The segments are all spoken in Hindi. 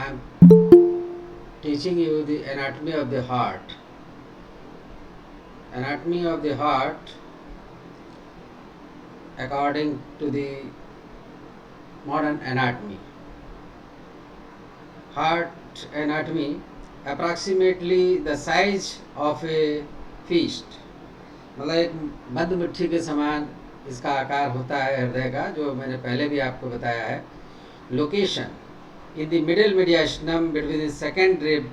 I am teaching you the anatomy of the heart. Anatomy of the heart according to the modern anatomy. Heart anatomy approximately the size of a fist, मतलब एक मधुमक्खी के समान इसका आकार होता है हृदय का, जो मैंने पहले भी आपको बताया है. Location in the middle mediastinum between the second rib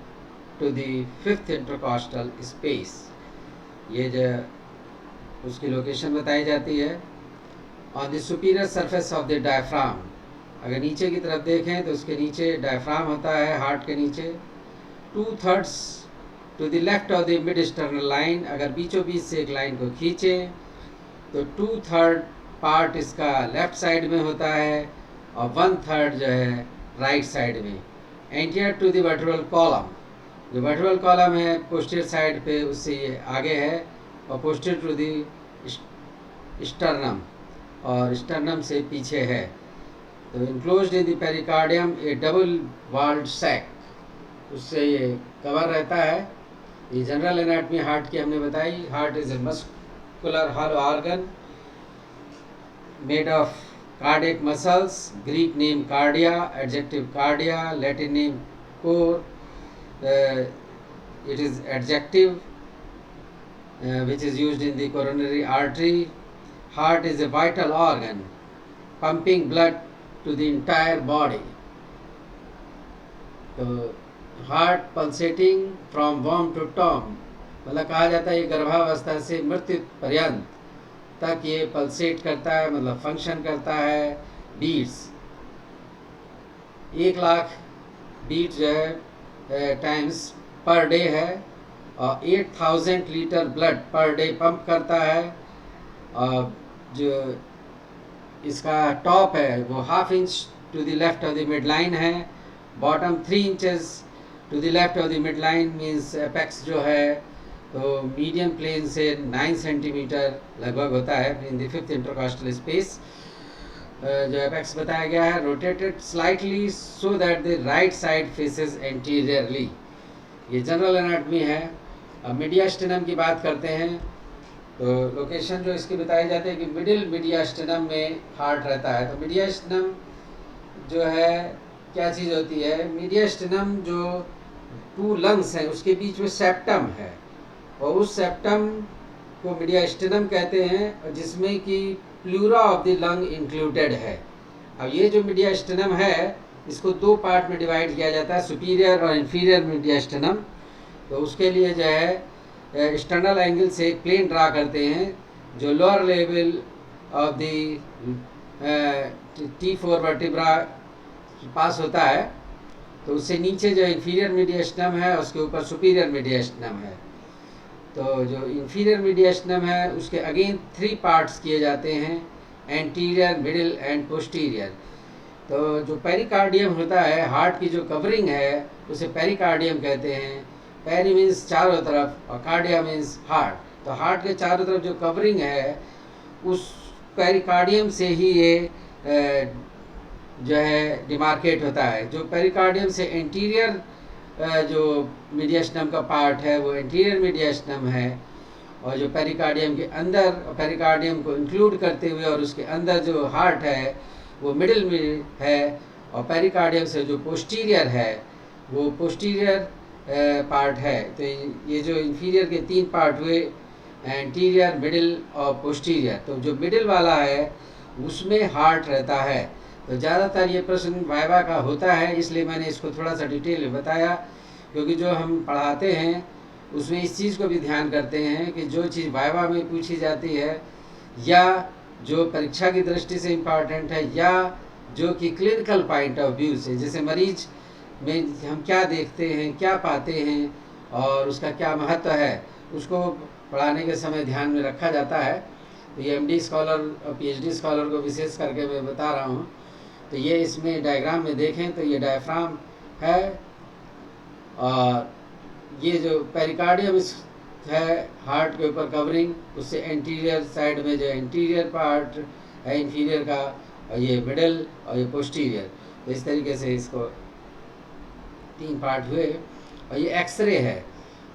to the fifth intercostal space. ये जो उसकी लोकेशन बताई जाती है. On the superior surface of the diaphragm, अगर नीचे की तरफ देखें तो उसके नीचे डायफ्राम होता है, हार्ट के नीचे. 2/3 to the left of the mid sternal line, अगर बीचों बीच से एक लाइन को खींचें तो 2/3 पार्ट इसका लेफ्ट साइड में होता है और 1/3 जो है राइट साइड में. Anterior to the vertebral column, जो वर्टिब्रल कॉलम है पोस्टीरियर साइड पे उससे ये आगे है, और पोस्टीरियर टू द स्टर्नम, और स्टर्नम से पीछे है. तो enclosed in the pericardium a double walled sac, उससे ये कवर रहता है. ये जनरल एनाटमी हार्ट की हमने बताई. Heart is a muscular hollow organ made of cardiac muscles. Greek name cardia, adjective cardia, Latin name cor. It is adjective which is used in the coronary artery. Heart is a vital organ pumping blood to the entire body. तो हार्ट पल्सेटिंग फ्रॉम वॉर्म टू टॉम, मतलब कहा जाता है ये गर्भावस्था से मृत्यु पर्यंत तक ये पल्सेट करता है, मतलब फंक्शन करता है. बीट्स 1,00,000 बीट जो है टाइम्स पर डे है, और 8,000 litre blood per day pump करता है. और जो इसका टॉप है वो 1/2 inch to the left of the mid line है. Bottom 3 inches to the left of the mid line means apex जो है तो मीडियम प्लेन से 9 सेंटीमीटर लगभग होता है in the fifth intercostal space. जो एपेक्स बताया गया है rotated slightly so that the right side faces anteriorly. ये जनरल एनाटमी है. अब मीडियास्टिनम की बात करते हैं तो लोकेशन जो इसकी बताई जाती है कि मिडिल मीडियास्टिनम में हार्ट रहता है. तो मीडियास्टिनम जो है क्या चीज़ होती है? मीडियास्टिनम जो 2 लंग्स हैं उसके बीच में सेप्टम है, और उस सेप्टम को मीडियास्टिनम कहते हैं, जिसमें कि pleura of the lung included है. अब ये जो मीडियास्टिनम है इसको 2 पार्ट में डिवाइड किया जाता है, सुपीरियर और इन्फीरियर मीडियास्टिनम. तो उसके लिए जो है एक्सटर्नल एंगल से एक प्लेन ड्रा करते हैं जो lower level of the T4 vertebra pass होता है. तो उससे नीचे जो इन्फीरियर मीडियास्टिनम है उसके ऊपर सुपीरियर मीडियास्टिनम है. तो जो इन्फीरियर मीडियास्टिनम है उसके अगेन 3 पार्ट्स किए जाते हैं, एंटीरियर, मिडिल एंड पोस्टीरियर. तो जो पेरिकार्डियम होता है, हार्ट की जो कवरिंग है उसे पेरिकार्डियम कहते हैं. पेरी मीन्स चारों तरफ और कार्डिया मीन्स हार्ट. तो हार्ट के चारों तरफ जो कवरिंग है उस पेरिकार्डियम से ही ये जो है डिमार्केट होता है. जो पेरिकार्डियम से एंटीरियर जो मीडियास्टिनम का पार्ट है वो एंटीरियर मीडियास्टिनम है, और जो पेरिकार्डियम के अंदर, पेरिकार्डियम को इंक्लूड करते हुए और उसके अंदर जो हार्ट है वो मिडिल में है, और पेरिकार्डियम से जो पोस्टीरियर है वो पोस्टीरियर पार्ट है. तो ये जो इन्फीरियर के 3 पार्ट हुए, एंटीरियर, मिडिल और पोस्टीरियर. तो जो मिडिल वाला है उसमें हार्ट रहता है. तो ज़्यादातर ये प्रश्न वाइवा का होता है, इसलिए मैंने इसको थोड़ा सा डिटेल में बताया, क्योंकि जो हम पढ़ाते हैं उसमें इस चीज़ को भी ध्यान करते हैं कि जो चीज़ वाइवा में पूछी जाती है या जो परीक्षा की दृष्टि से इम्पॉर्टेंट है या जो कि क्लिनिकल पॉइंट ऑफ व्यू से, जैसे मरीज में हम क्या देखते हैं, क्या पाते हैं और उसका क्या महत्व है, उसको पढ़ाने के समय ध्यान में रखा जाता है. तो ये MD स्कॉलर और PhD स्कॉलर को विशेष करके मैं बता रहा हूँ. तो ये इसमें डायग्राम में देखें तो ये डायफ्राम है, और ये जो पेरिकार्डियम है हार्ट के ऊपर कवरिंग, उससे एंटीरियर साइड में जो एंटीरियर पार्ट है इन्फीरियर का, और ये मिडल और ये पोस्टीरियर. तो इस तरीके से इसको 3 पार्ट हुए। और ये एक्सरे है,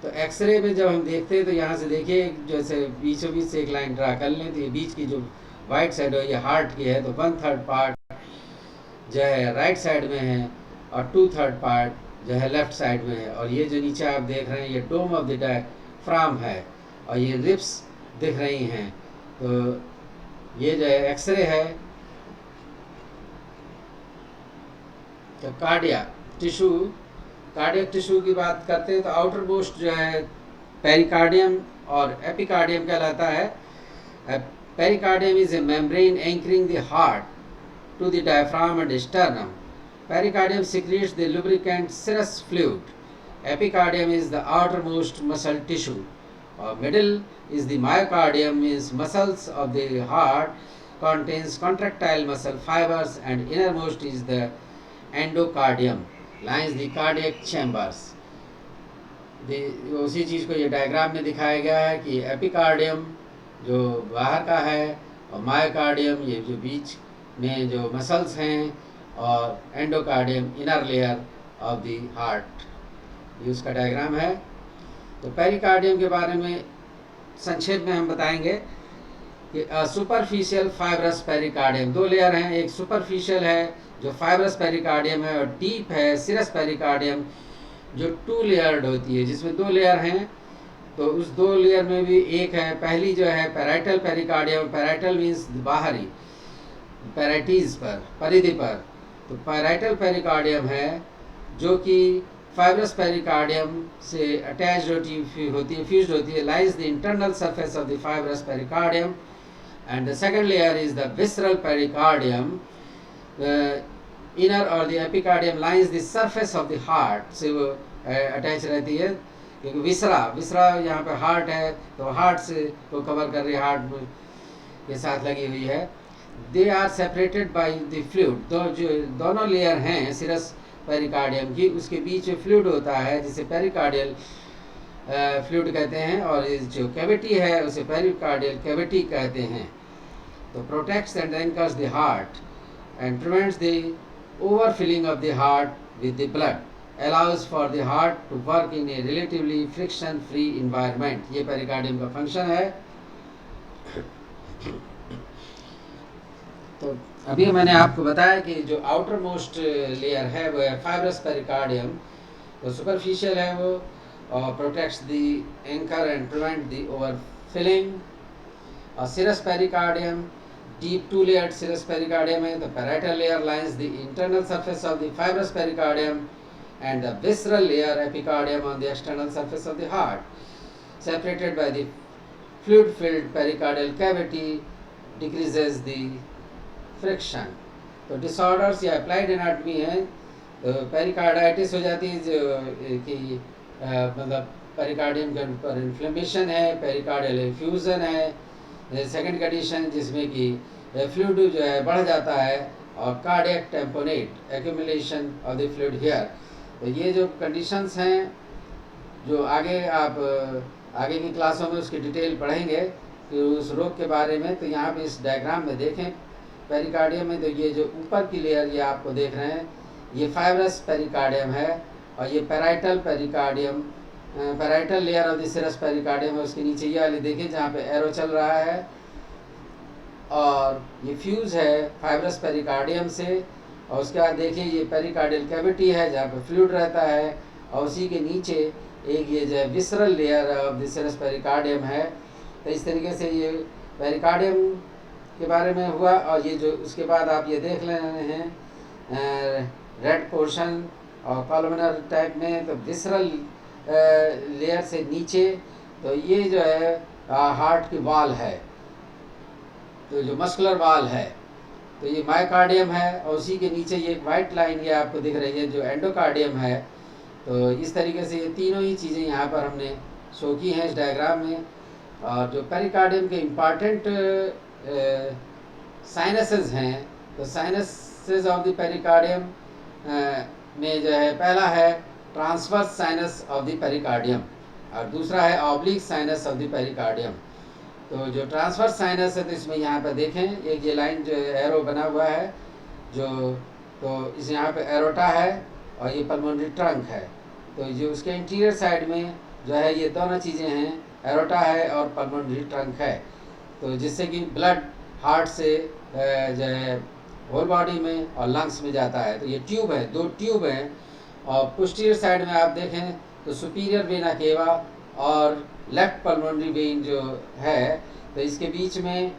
तो एक्सरे में जब हम देखते हैं तो यहाँ से देखिए जैसे बीचों बीच से एक लाइन ड्रा कर लें, तो ये बीच की जो वाइट साइड है ये हार्ट की है, तो 1/3 पार्ट जो है राइट साइड में है और 2/3 पार्ट जो है लेफ्ट साइड में है। और ये जो नीचे आप देख रहे हैं ये डोम ऑफ द डायफ्राम है और ये रिब्स दिख रही हैं। तो ये जो है एक्सरे है। तो कार्डियक टिश्यू की बात करते हैं तो आउटर मोस्ट जो है पेरिकार्डियम और एपिकार्डियम कहलाता है। Pericardium is a membrane anchoring the heart to the diaphragm and sternum. Pericardium secretes the lubricant serous fluid. Epicardium is the outermost muscle tissue. Middle is the myocardium, means muscles of the heart contains contractile muscle fibers, and innermost is the endocardium, lines the cardiac chambers. उसी चीज़ को ये डायग्राम में दिखाया गया है कि एपिकार्डियम जो बाहर का है और मायोकार्डियम ये जो बीच में जो मसल्स हैं और endocardium inner layer of the heart, ये उसका डायग्राम है। तो पेरिकार्डियम के बारे में संक्षेप में हम बताएंगे कि सुपरफिशियल फाइब्रस पेरिकार्डियम, 2 लेयर हैं। एक सुपरफिशियल है जो फाइब्रस पेरिकार्डियम है और डीप है सिरस पेरिकार्डियम जो 2 लेयर्ड होती है, जिसमें 2 लेयर हैं। तो उस 2 लेयर में भी एक है, पहली जो है पैराइटल पेरिकार्डियम, पैराइटल मीन्स बाहरी, पैराइटीज पर, परिधि पर। तो पैराइटल पेरिकार्डियम है जो कि फाइब्रस पेरिकार्डियम से अटैच्ड होती है, फ्यूज्ड होती है, lies the internal surface of the fibrous pericardium. And the second layer is the visceral pericardium, inner और the epicardium lies the surface of the heart से वो अटैच रहती है, क्योंकि विसरा यहाँ पे हार्ट है तो हार्ट से वो कवर कर रही है, हार्ट के साथ लगी हुई है। They are separated by the fluid, जो दोनों लेयर हैं सिरस पेरिकार्डियम की, उसके बीच में फ्लूइड होता है जिसे पेरिकार्डियल फ्लूइड कहते हैं, और जो कैविटी है उसे पेरिकार्डियल कैविटी कहते हैं। तो protects and anchors the heart and prevents the overfilling of the heart with the blood, allows for the heart to work in a relatively friction free environment। ये पेरिकार्डियम का फंक्शन है। तो अभी मैंने आपको बताया कि जो आउटर मोस्ट लेयर है वो है फाइब्रस पेरिकार्डियम, तो सुपरफिशियल है वो और protects the anchor and prevent the overfilling. और serous pericardium deep 2 layered serous pericardium है। तो parietal layer lines the internal surface of the fibrous pericardium and the visceral layer epicardium on the external surface of the heart, separated by the fluid filled pericardial cavity, decreases the friction। तो disorders या applied anatomy है, तो पेरिकार्डाइटिस हो जाती है जो कि मतलब पेरिकार्डियम के ऊपर इन्फ्लेमेशन है, पेरिकार्डियल इन्फ्यूजन है। सेकंड कंडीशन जिसमें कि फ्लूइड जो है बढ़ जाता है और cardiac tamponade accumulation of the fluid here. तो ये जो कंडीशंस हैं जो आगे आप आगे की क्लासों में उसकी डिटेल पढ़ेंगे कि उस रोग के बारे में। तो यहाँ पे इस डायग्राम में देखें पेरिकार्डियम में, तो ये जो ऊपर की लेयर ये आपको देख रहे हैं ये फाइब्रस पेरिकार्डियम है और ये parietal pericardium, parietal layer of the Sirsa pericardium है। उसके नीचे ये वाली देखिए जहाँ पे एरो चल रहा है और ये फ्यूज है फाइब्रस पेरिकार्डियम से। और उसके बाद देखिए ये पेरिकार्डियल कैविटी है जहाँ पे फ्लूइड रहता है और उसी के नीचे एक ये जो है visceral layer of the Sirsa pericardium है। तो इस तरीके से ये पेरिकार्डियम के बारे में हुआ। और ये जो उसके बाद आप ये देख रहे हैं रेड पोर्शन और कॉलमनर टाइप में, तो विसरल लेयर से नीचे तो ये जो है हार्ट की वाल है, तो जो मस्कुलर वाल है तो ये मायोकार्डियम है और उसी के नीचे ये एक वाइट लाइन ये आपको दिख रही है जो एंडोकार्डियम है। तो इस तरीके से ये तीनों ही चीज़ें यहाँ पर हमने शो की हैं इस डायग्राम में। और जो पेरिकार्डियम के इम्पॉर्टेंट साइनसेस हैं, तो साइनसेस ऑफ द पेरिकार्डियम में जो है पहला है transverse sinus of the pericardium और दूसरा है oblique sinus of the pericardium. तो जो ट्रांसवर्स साइनस है तो इसमें यहाँ पर देखें एक ये लाइन जो एरो बना हुआ है जो, तो इस यहाँ पे एरोटा है और ये पल्मोनरी ट्रंक है। तो जो उसके इंटीरियर साइड में जो है ये दोनों चीज़ें हैं, एरोटा है और पल्मोनरी ट्रंक है। तो जिससे कि ब्लड हार्ट से जो है होल बॉडी में और लंग्स में जाता है। तो ये ट्यूब है, 2 ट्यूब हैं। और पोस्टीरियर साइड में आप देखें तो सुपीरियर वेना केवा और लेफ्ट पल्मोनरी वेन जो है, तो इसके बीच में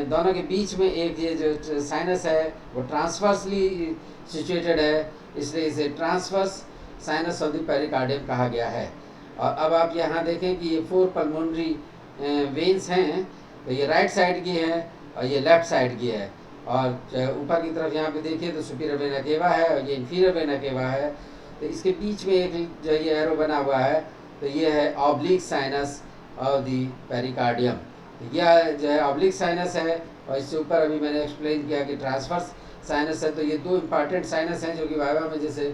दोनों के बीच में एक ये जो साइनस है वो ट्रांसवर्सली सिचुएटेड है, इसलिए इसे transverse sinus of the pericardium कहा गया है। और अब आप यहाँ देखें कि ये 4 पल्मोनरी वेन्स हैं, तो ये राइट साइड की है और ये लेफ्ट साइड की है। और ऊपर की तरफ यहाँ पे देखिए तो सुपीरियर वेना केवा है और ये इंफीरियर वेना केवा है। तो इसके बीच में एक जो ये एरो बना हुआ है, तो ये है oblique sinus of the pericardium. यह जो है ऑब्लिक साइनस है और इससे ऊपर अभी मैंने एक्सप्लेन किया कि ट्रांसवर्स साइनस है। तो ये 2 इम्पॉर्टेंट साइनस हैं जो कि वाइवा में जैसे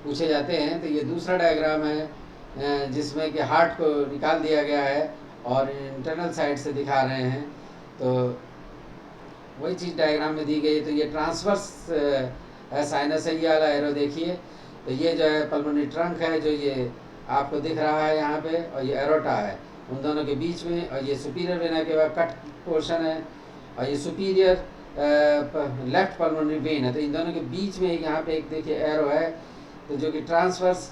पूछे जाते हैं। तो ये दूसरा डायग्राम है जिसमें कि हार्ट को निकाल दिया गया है और इंटरनल साइड से दिखा रहे हैं। तो वही चीज़ डायग्राम में दी गई। तो ये ट्रांसवर्स साइनस है, ये वाला एरो देखिए। तो ये जो है पल्मोनरी ट्रंक है जो ये आपको दिख रहा है यहाँ पे, और ये एरोटा है उन दोनों के बीच में। और ये सुपीरियर वेना के बाद कट पोर्शन है और ये सुपीरियर लेफ्ट पल्मोनरी वेन है। तो इन दोनों के बीच में यहाँ पे एक देखिए एरो है, तो जो कि ट्रांसवर्स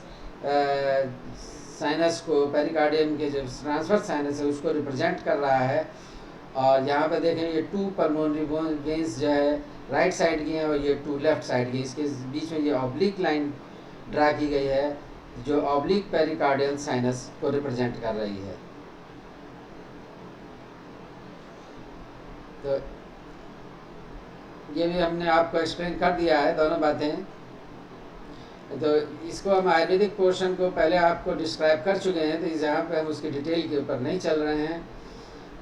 साइनस को, पेरिकार्डियम के जो ट्रांसवर्स साइनस है उसको रिप्रेजेंट कर रहा है। और यहाँ पे देखें ये 2 पल्मोनरी वेन्स जो है राइट साइड की हैं और ये 2 लेफ्ट साइड की। इसके बीच में ये ऑब्लिक लाइन ड्रा की गई है जो ऑब्लिक पेरिकार्डियल साइनस को रिप्रेजेंट कर रही है। तो ये भी हमने आपको एक्सप्लेन कर दिया है दोनों बातें। तो इसको हम आयुर्वेदिक पोर्शन को पहले आपको डिस्क्राइब कर चुके हैं, तो यहाँ पे हम उसकी डिटेल के ऊपर नहीं चल रहे हैं।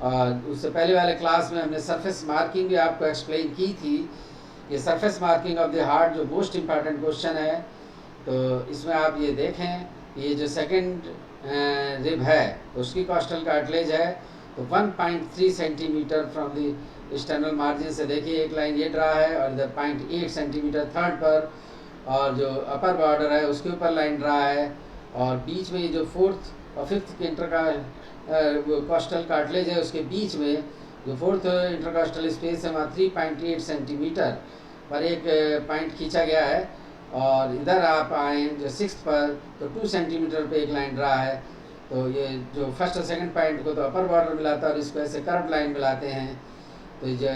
और उससे पहले वाले क्लास में हमने सरफेस मार्किंग भी आपको एक्सप्लेन की थी। ये surface marking of the heart जो मोस्ट इम्पॉर्टेंट क्वेश्चन है। तो इसमें आप ये देखें ये जो सेकंड रिब है तो उसकी कॉस्टल कार्टिलेज है, तो 1.3 centimetre from the external margin से देखिए एक लाइन ये ड्रा है और इधर 0.8 सेंटीमीटर थर्ड पर, और जो अपर बॉर्डर है उसके ऊपर लाइन ड्रा है। और बीच में ये जो 4th और 5th इंटर का कॉस्टल कार्टिलेज है उसके बीच में जो 4th इंटरकॉस्टल स्पेस है वहाँ 3.8 सेंटीमीटर पर एक पॉइंट खींचा गया है। और इधर आप आए जो 6th पर तो 2 सेंटीमीटर पे एक लाइन ड्रा है। तो ये जो फर्स्ट और सेकंड पॉइंट को तो अपर बॉर्डर मिलाता है और इसको ऐसे कर्व लाइन मिलाते हैं, तो ये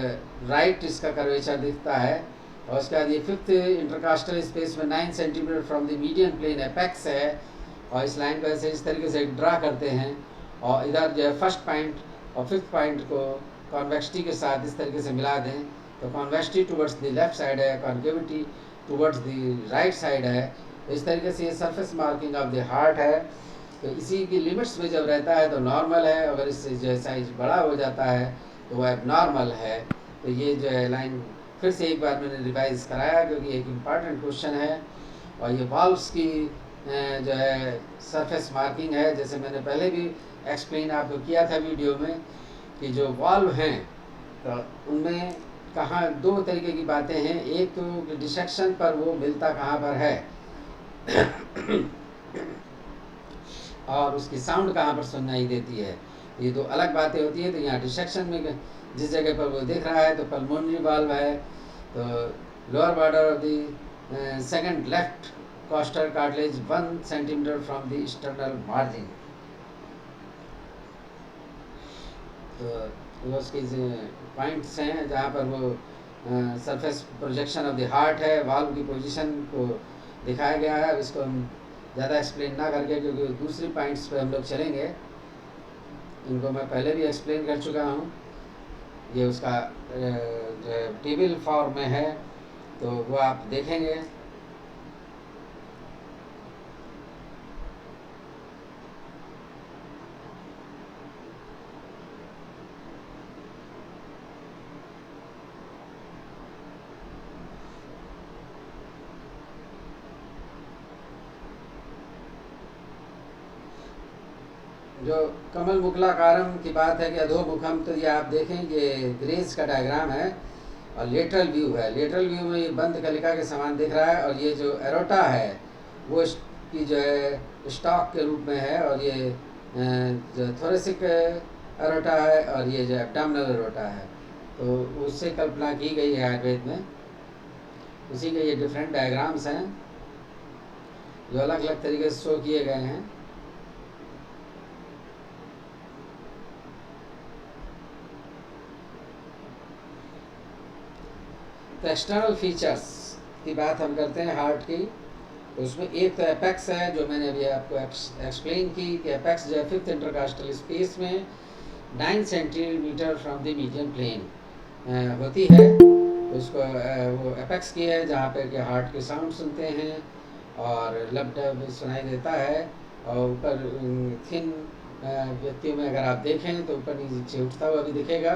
राइट इसका कर्वेचर दिखता है। और उसके बाद ये 5th इंटरकास्टल स्पेस में 9 centimetre from the median plane apex है, और इस लाइन को ऐसे इस तरीके से ड्रा करते हैं। और इधर जो है फर्स्ट पॉइंट और 5th पॉइंट को कॉन्वेक्सिटी के साथ इस तरीके से मिला दें, तो convexity towards the left side है, concavity towards the right side है। तो इस तरीके से ये surface marking of the heart है। तो इसी की लिमिट्स में जब रहता है तो नॉर्मल है, अगर इससे जो है साइज बड़ा हो जाता है तो वह एबनॉर्मल है। तो ये जो है लाइन फिर से एक बार मैंने रिवाइज कराया क्योंकि एक इम्पॉर्टेंट क्वेश्चन है। और ये वाल्व्स की जो है सरफेस मार्किंग है, जैसे मैंने पहले भी एक्सप्लेन आपको किया था वीडियो में कि जो वाल्व हैं तो उनमें कहाँ 2 तरीके की बातें हैं। एक तो डिसेक्शन पर वो मिलता कहाँ पर है और उसकी साउंड कहाँ पर सुनाई देती है, ये 2 अलग बातें होती है। तो यहाँ डिसेक्शन में जिस जगह पर वो दिख रहा है तो पल्मोनरी वाल्व है, तो lower border of the second left costal cartilage 1 centimetre from the external margin. तो वो उसके पॉइंट्स हैं जहाँ पर वो surface projection of the heart है, वाल्व की पोजीशन को दिखाया गया है। इसको हम ज़्यादा एक्सप्लेन ना करके क्योंकि दूसरी पॉइंट्स पे हम लोग चलेंगे, इनको मैं पहले भी एक्सप्लेन कर चुका हूँ। ये उसका टेबल फॉर्म में है तो वो आप देखेंगे। जो कमल मुकुलाकारम की बात है कि अधोमुखम, तो ये आप देखें ये ग्रेस का डायग्राम है। और लेटरल व्यू है। लेटरल व्यू में ये बंद कलिका के समान दिख रहा है, और ये जो एरोटा है वो इसकी जो है स्टॉक के रूप में है, और ये जो थोरेसिक एरोटा है, और ये जो एब्डोमिनल एरोटा है, तो उससे कल्पना की गई है आयुर्वेद में। उसी के ये डिफरेंट डायग्राम्स हैं जो अलग अलग तरीके से शो किए गए हैं। तो एक्सटर्नल फीचर्स की बात हम करते हैं हार्ट की। तो उसमें एक तो एपेक्स है, जो मैंने अभी आपको एक्सप्लेन की कि एपेक्स जो है 5th इंटरकास्टल स्पेस में 9 centimetre from the medium plane होती है। तो उसको वो एपेक्स की है जहाँ पे कि हार्ट के साउंड सुनते हैं और लब डब सुनाई देता है। और ऊपर थिन व्यक्तियों में अगर आप देखें तो ऊपर नीचे उठता हुआ भी दिखेगा।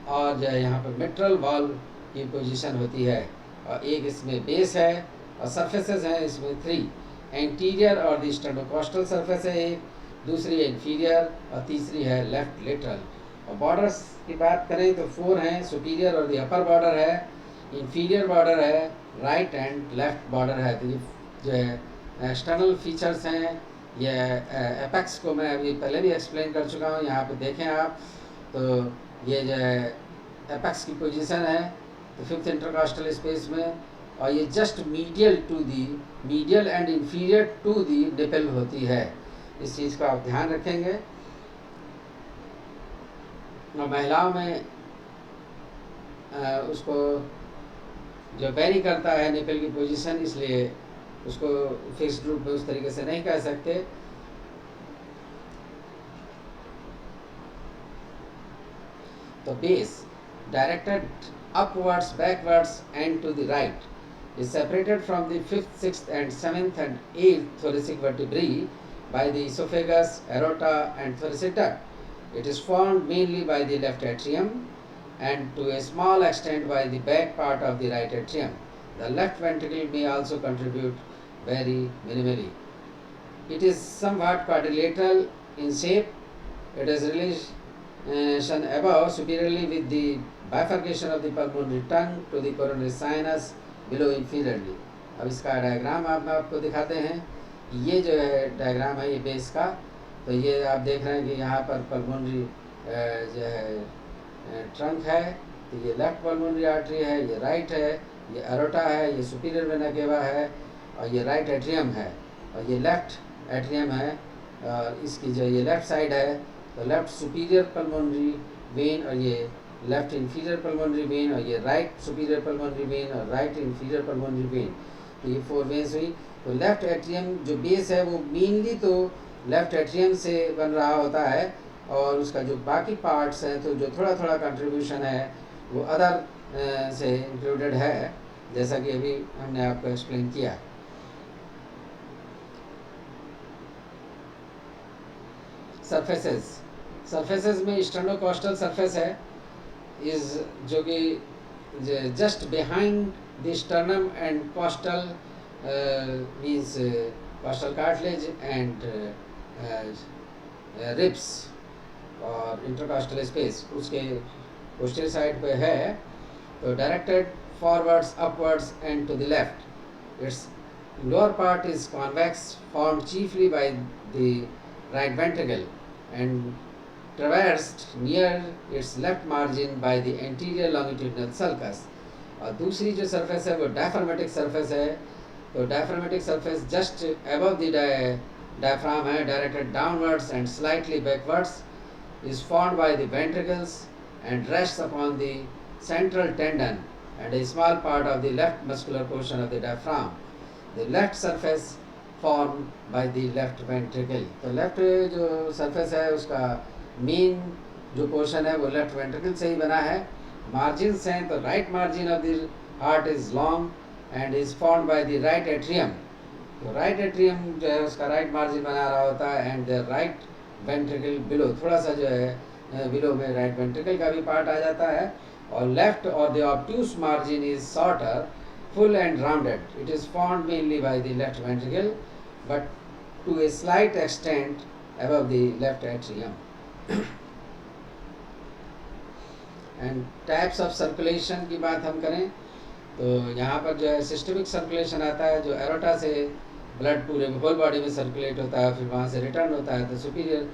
और जो है यहाँ पर मिट्रल वॉल्व की पोजीशन होती है, और एक इसमें बेस है, और सरफेसेस हैं इसमें 3। एंटीरियर और द स्टेनोकॉस्टल सरफेस है एक, दूसरी इंफीरियर, और तीसरी है लेफ्ट लेटरल। और बॉर्डर्स की बात करें तो 4 हैं। सुपीरियर और द अपर बॉर्डर है, इंफीरियर बॉर्डर है, राइट एंड लेफ्ट बॉर्डर है। तो ये जो है एक्सटर्नल फीचर्स हैं। ये एपेक्स को मैं अभी पहले भी एक्सप्लेन कर चुका हूँ, यहाँ पे देखें आप। तो ये जो है एपेक्स की पोजीशन है तो 5th इंटरकास्टल स्पेस में, और ये just medial and inferior to the nipple होती है। इस चीज़ का आप ध्यान रखेंगे। और महिलाओं में उसको जो वेरी करता है निपल की पोजीशन, इसलिए उसको फिक्स्ड रूप में उस तरीके से नहीं कह सकते। तो base directed upwards, backwards and to the right is separated from the 5th, 6th and 7th and 8th thoracic vertebrae by the esophagus, aorta and thoracic duct. It is formed mainly by the left atrium and to a small extent by the back part of the right atrium. The left ventricle may also contribute very minimally. It is somewhat quadrilateral in shape. It is relation above superiorly with the bifurcation of the pulmonary tongue to the coronary sinus below inferiorly. अब इसका डायग्राम आप आपको दिखाते हैं। ये जो है डायग्राम है ये बेस का। तो ये आप देख रहे हैं कि यहाँ पर पल्मोनरी जो है ट्रंक है, तो ये लेफ्ट पल्मोनरी आर्टरी है, ये राइट है, ये एरोटा है, ये सुपीरियर वेना केवा है, और ये राइट एट्रियम है, और ये लेफ्ट एट्रियम है। और इसकी जो ये लेफ्ट साइड है तो लेफ्ट सुपीरियर पल्मोनरी वेन, और ये लेफ्ट इंफीरियर पल्मोनरी वेन, और ये राइट सुपीरियर पल्मोनरी वेन, और राइट इंफीरियर पल्मोनरी वेन। तो ये 4 वेन्स हुई। तो लेफ्ट एट्रियम जो बेस है वो मेनली तो लेफ्ट एट्रियम से बन रहा होता है, और उसका जो बाकी पार्ट्स हैं तो जो थोड़ा थोड़ा कंट्रीब्यूशन है वो अदर से इंक्लूडेड है, जैसा कि अभी हमने आपको एक्सप्लेन किया। सरफेसेस में स्टेनोकॉस्टल सरफेस है, इज जो कि just behind the sternum and costal means costal cartilage and ribs और इंटरकॉस्टल स्पेस उसके पोस्टीरियर साइड पे है। तो directed forwards, upwards and to the left. Its lower part is convex, formed chiefly by the right ventricle and traversed near its left margin by the anterior longitudinal sulcus। और दूसरी जो सरफेस है वो डायफ्रामेटिक सरफेस है। तो diaphragmatic surface just above the diaphragm है, directed downwards and slightly backwards, is formed by the ventricles and rests upon the central tendon and a small part of the left muscular portion of the diaphragm. The left surface form by the left ventricle. तो लेफ्ट जो सरफेस है उसका मेन जो पोर्शन है वो लेफ्ट वेंट्रिकल से ही बना है। मार्जिन्स हैं तो right margin of the heart is long and is formed by the right atrium. तो राइट एट्रियम जो है उसका राइट मार्जिन बना रहा होता है and the right ventricle below, थोड़ा सा जो है बिलो में राइट वेंट्रिकल का भी पार्ट आ जाता है। और लेफ्ट और the obtuse margin is shorter, full and rounded. It is formed mainly by the left ventricle, but to a slight extent above the left atrium. And types of circulation की बात हम करें तो यहाँ पर जो है सिस्टमिक सर्कुलेशन आता है, जो एरोटा से ब्लड पूरे होल बॉडी में सर्कुलेट होता है, फिर वहाँ से रिटर्न होता है तो सुपीरियर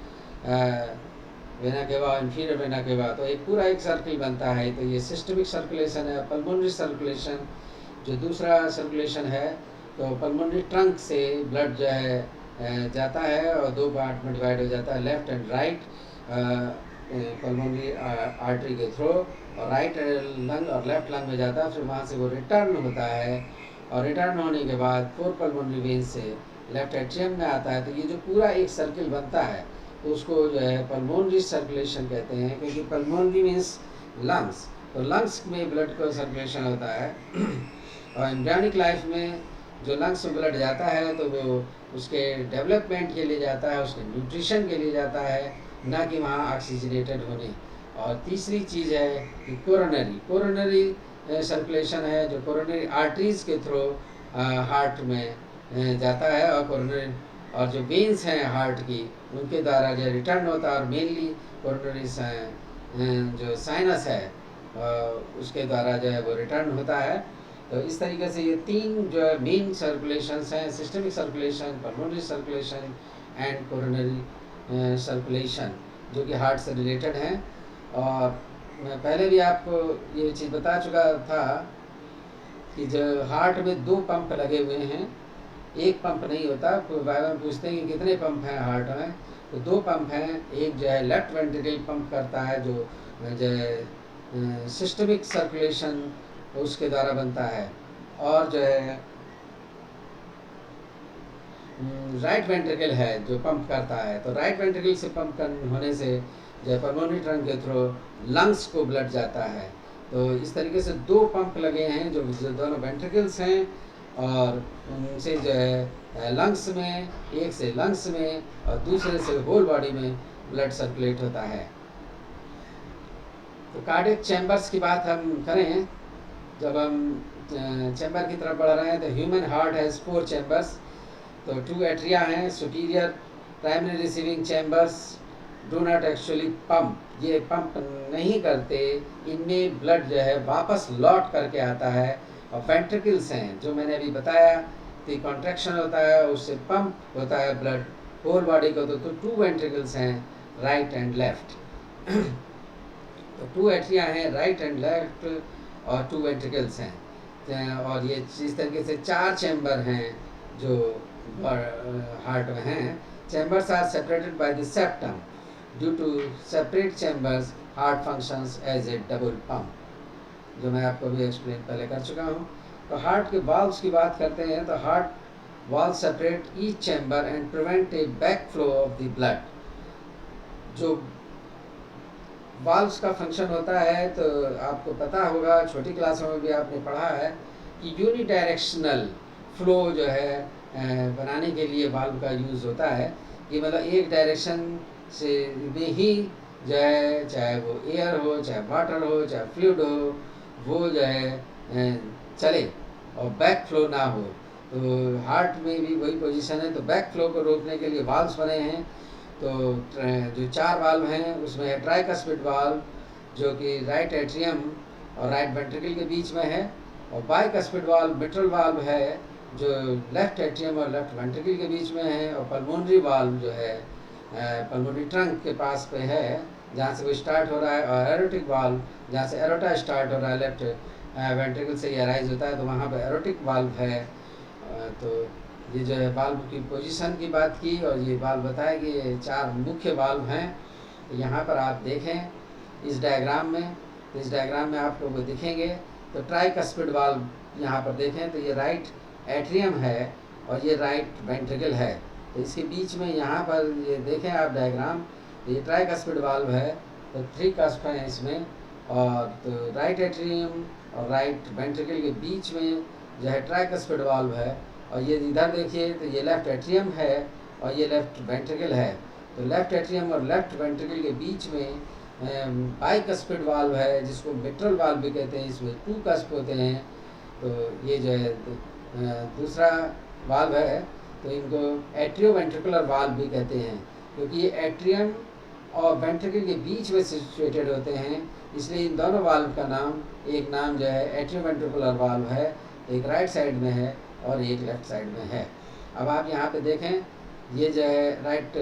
वेना केवा, इन्फीरियर वेना केवा, तो एक पूरा एक सर्किल बनता है। तो ये सिस्टमिक सर्कुलेशन है। पल्मोनरी सर्कुलेशन जो दूसरा सर्कुलेशन है, तो पल्मोनरी ट्रंक से ब्लड जो है जाता है और दो पार्ट में डिवाइड हो जाता है, left and right pulmonary artery के थ्रू, और राइट लंग और लेफ्ट लंग में जाता है, फिर वहाँ से वो रिटर्न होता है, और रिटर्न होने के बाद 4 पल्मोनरी वेन से लेफ्ट एट्रियम में आता है। तो ये जो पूरा एक सर्किल बनता है तो उसको जो है पल्मोनरी सर्कुलेशन कहते हैं, क्योंकि पल्मोनरी मीन्स लंग्स, तो लंग्स में ब्लड का सर्कुलेशन होता है। और एम्ब्रियोनिक लाइफ में जो लंग्स में ब्लड जाता है तो वो उसके डेवलपमेंट के लिए जाता है, उसके न्यूट्रिशन के लिए जाता है, ना कि वहाँ ऑक्सीजनेटेड होने। और तीसरी चीज़ है कि कोरोनरी सर्कुलेशन है, जो कोरोनरी आर्टरीज के थ्रू हार्ट में जाता है, और कोरोनरी और जो वेन्स हैं हार्ट की उनके द्वारा जो रिटर्न होता है, और मेनली कोरोनरी जो साइनस है उसके द्वारा जो है वो रिटर्न होता है। तो इस तरीके से ये तीन जो है मेन सर्कुलेशंस हैं, systemic circulation, pulmonary circulation and coronary circulation, जो कि हार्ट से रिलेटेड हैं। और मैं पहले भी आपको ये चीज़ बता चुका था कि जो हार्ट में 2 पंप लगे हुए हैं, एक पंप नहीं होता। कोई बार में पूछते हैं कि कितने पंप हैं हार्ट में, तो 2 पंप हैं। एक जो है लेफ्ट वेंट्रिकल पंप करता है, जो है सिस्टमिक सर्कुलेशन उसके द्वारा बनता है, और जो है राइट वेंट्रिकल है जो पंप करता है। तो राइट वेंट्रिकल से पंप होने से जो पल्मोनरी ट्रंक के थ्रू लंग्स को ब्लड जाता है। तो इस तरीके से 2 पंप लगे हैं, जो दोनों वेंट्रिकल्स हैं, और उनसे जो है लंग्स में, एक से लंग्स में और दूसरे से होल बॉडी में ब्लड सर्कुलेट होता है। तो कार्डियक चैम्बर्स की बात हम करें, जब हम चैम्बर की तरफ बढ़ रहे हैं, तो ह्यूमन हार्ट हैज़ 4 चैम्बर्स। तो 2 एट्रिया हैं, superior primary receiving chambers do not actually pump, ये पंप नहीं करते, इनमें ब्लड जो है वापस लौट करके आता है। और वेंट्रिकल्स हैं, जो मैंने अभी बताया, तो कॉन्ट्रैक्शन होता है, उससे पंप होता है ब्लड होल बॉडी को। तो 2 वेंट्रिकल्स हैं, राइट एंड लेफ्ट। तो 2 एट्रिया हैं, राइट एंड लेफ्ट, और 2 वेंट्रिकल्स हैं। और ये इस तरीके से 4 चैम्बर हैं जो हार्ट में हैं। Chambers are separated by the septum. Due to separate chambers heart functions as a double pump, जो मैं आपको भी एक्सप्लेन पहले कर चुका हूँ। तो हार्ट के वाल्व्स की बात करते हैं, तो heart valve separate each chamber and prevent A back flow of the blood. जो वाल्व्स का फंक्शन होता है, तो आपको पता होगा, छोटी क्लासों में भी आपने पढ़ा है कि यूनिडायरेक्शनल फ्लो जो है बनाने के लिए वाल्व का यूज़ होता है, कि मतलब एक डायरेक्शन से में ही जो है, चाहे वो एयर हो, चाहे वाटर हो, चाहे फ्लूइड हो, वो जो है चले और बैक फ्लो ना हो। तो हार्ट में भी वही पोजीशन है। तो बैक फ्लो को रोकने के लिए वाल्व्स बने हैं। तो जो 4 वाल्व हैं उसमें है ट्राइकस्पिड वाल्व, जो कि राइट एट्रियम और राइट वेंट्रिकल के बीच में है, और बाइकस्पिड वाल्व मिट्रल वाल्व है, जो लेफ्ट एट्रियम और लेफ्ट वेंट्रिकल के बीच में है, और पल्मोनरी वाल्व जो है पल्मोनरी ट्रंक के पास पे है, जहाँ से वो स्टार्ट हो रहा है, और एरोटिक वाल्व जहाँ से एरोटा स्टार्ट हो रहा है, लेफ्ट वेंट्रिकल से ही अराइज होता है, तो वहाँ पे एरोटिक वाल्व है। तो ये जो है वाल्व की पोजीशन की बात की, और ये वाल्व बताया कि ये 4 मुख्य वाल्व हैं। तो यहाँ पर आप देखें इस डायग्राम में, तो इस डायग्राम में आप लोग दिखेंगे। तो ट्राइकस्पिड वाल्व यहाँ पर देखें, तो ये राइट एट्रियम है और ये राइट वेंट्रिकल है। तो इसके बीच में यहाँ पर ये देखें आप डायग्राम, तो ये ट्राइकस्पिड वाल्व है, तो 3 कस्प हैं इसमें, और तो राइट एट्रियम और राइट वेंट्रिकल के बीच में जो है ट्राइकस्पिड वाल्व है। और ये इधर देखिए, तो ये लेफ्ट एट्रियम है और ये लेफ्ट वेंट्रिकल है। तो लेफ्ट एट्रियम और लेफ्ट वेंट्रिकल के बीच में बाइकस्पिड वाल्व है, जिसको मिट्रल वाल्व भी कहते हैं। इसमें 2 कस्प होते हैं। तो ये जो है दूसरा वाल्व है, तो इनको एट्रियो वेंट्रिकुलर वाल्व भी कहते हैं, क्योंकि ये एट्रियम और वेंट्रिकल के बीच में सिचुएटेड होते हैं, इसलिए इन दोनों वाल्व का नाम, एक नाम जो है एट्रियोवेंट्रिकुलर वाल्व है, एक राइट साइड में है और एक लेफ्ट साइड में है। अब आप यहाँ पे देखें, ये जो है राइट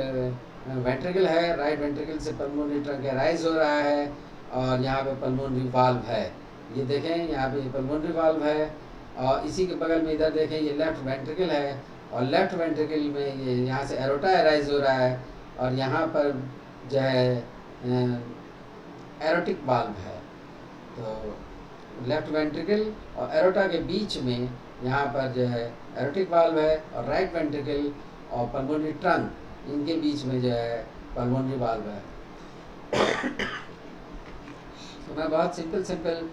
वेंट्रिकल है, राइट वेंट्रिकल से पल्मोनरी ट्रंक राइज हो रहा है और यहाँ पे पल्मोनरी वाल्व है। ये देखें यहाँ पे पल्मोनरी वाल्व है और इसी के बगल में इधर देखें ये लेफ्ट वेंट्रिकल है और लेफ्ट वेंट्रिकल में ये यहाँ से एरोटा राइज हो रहा है और यहाँ पर जो है एरोटिक वाल्व है। तो लेफ्ट वेंट्रिकल और एरोटा के बीच में यहाँ पर जो है एरोटिक वाल्व है और राइट वेंट्रिकल और पल्मोनरी ट्रंक इनके बीच में जो है पल्मोनरी वाल्व है। तो मैं बहुत सिंपल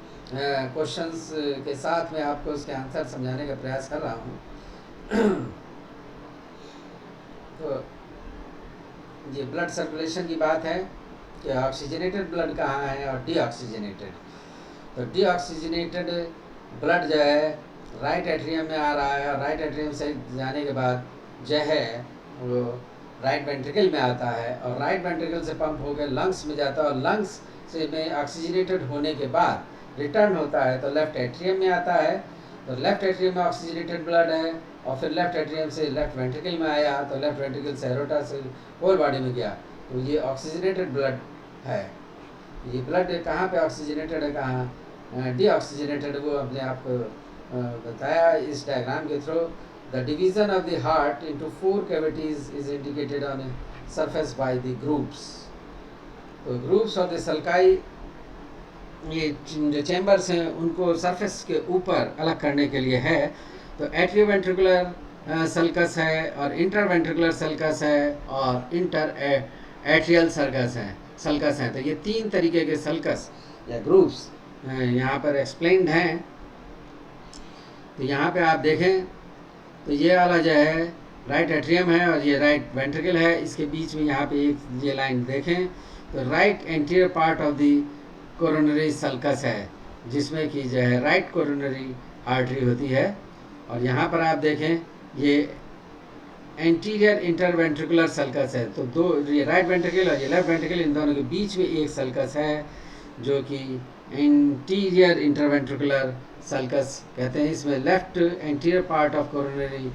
क्वेश्चंस के साथ में आपको उसके आंसर समझाने का प्रयास कर रहा हूँ। तो ये ब्लड सर्कुलेशन की बात है कि ऑक्सीजनेटेड ब्लड कहाँ है और डीऑक्सीजनेटेड। तो डीऑक्सीजनेटेड ब्लड जो है राइट एट्रियम में आ रहा है और राइट एट्रियम से जाने के बाद जो है वो राइट वेंट्रिकल में आता है और राइट वेंट्रिकल से पंप होकर लंग्स में जाता है और लंग्स से में ऑक्सीजनेटेड होने के बाद रिटर्न होता है तो लेफ्ट एट्रियम में आता है। तो लेफ्ट एट्रियम में ऑक्सीजनेटेड ब्लड है और फिर लेफ्ट एट्रियम से लेफ्ट वेंट्रिकल में आया तो लेफ्ट वेंट्रिकल से एरोटा से होल बॉडी में गया, तो ये ऑक्सीजनेटेड ब्लड है। ये ब्लड कहाँ पे ऑक्सीजनेटेड है, कहाँ डीऑक्सीजनेटेड, वो अपने आप को बताया इस डायग्राम के through. The division of the heart into 4 cavities is indicated on a surface by the groups. तो ग्रुप्स ऑफ द सल्काई, ये जो चैम्बर्स हैं उनको सरफेस के ऊपर अलग करने के लिए है। तो एट्रियोवेंट्रिकुलर सल्कस है और इंटरवेंट्रिकुलर सल्कस है और इंटर एट्रियल सल्कस है। तो ये 3 तरीके के सल्कस या ग्रुप्स यहाँ पर एक्सप्लेन्ड हैं। तो यहाँ पे आप देखें तो ये वाला जो है राइट एट्रियम है और ये राइट वेंट्रिकल है, इसके बीच में यहाँ पे एक ये लाइन देखें तो right anterior part of the coronary sulcus है, जिसमें कि जो है राइट कोरोनरी आर्टरी होती है। और यहाँ पर आप देखें ये एंटीरियर इंटरवेंट्रिकुलर सल्कस है। तो दो, ये राइट वेंट्रिकल और ये लेफ्ट वेंट्रिकल, इन दोनों के बीच में एक सल्कस है जो कि एंटीरियर इंटरवेंट्रिकुलर सल्कस कहते हैं। इसमें left anterior part of coronary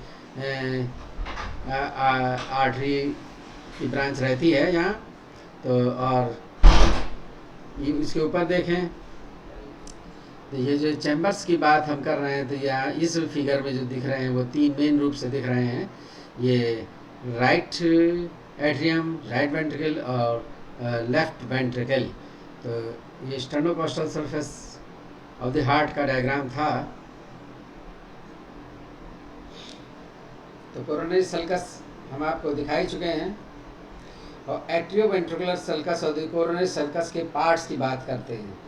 artery की ब्रांच रहती है यहाँ। तो और इसके ऊपर देखें तो ये जो चैम्बर्स की बात हम कर रहे हैं, तो यहाँ इस फिगर में जो दिख रहे हैं वो 3 मेन रूप से दिख रहे हैं। ये राइट एट्रियम, राइट वेंट्रिकल और लेफ्ट वेंट्रिकल। तो ये sternocostal surface of the heart का डायग्राम था। तो कोरोनरी सल्कस हम आपको दिखाई चुके हैं और एट्रियोवेंट्रिकुलर सल्कस और द कोरोनरी सल्कस के पार्ट्स की बात करते हैं।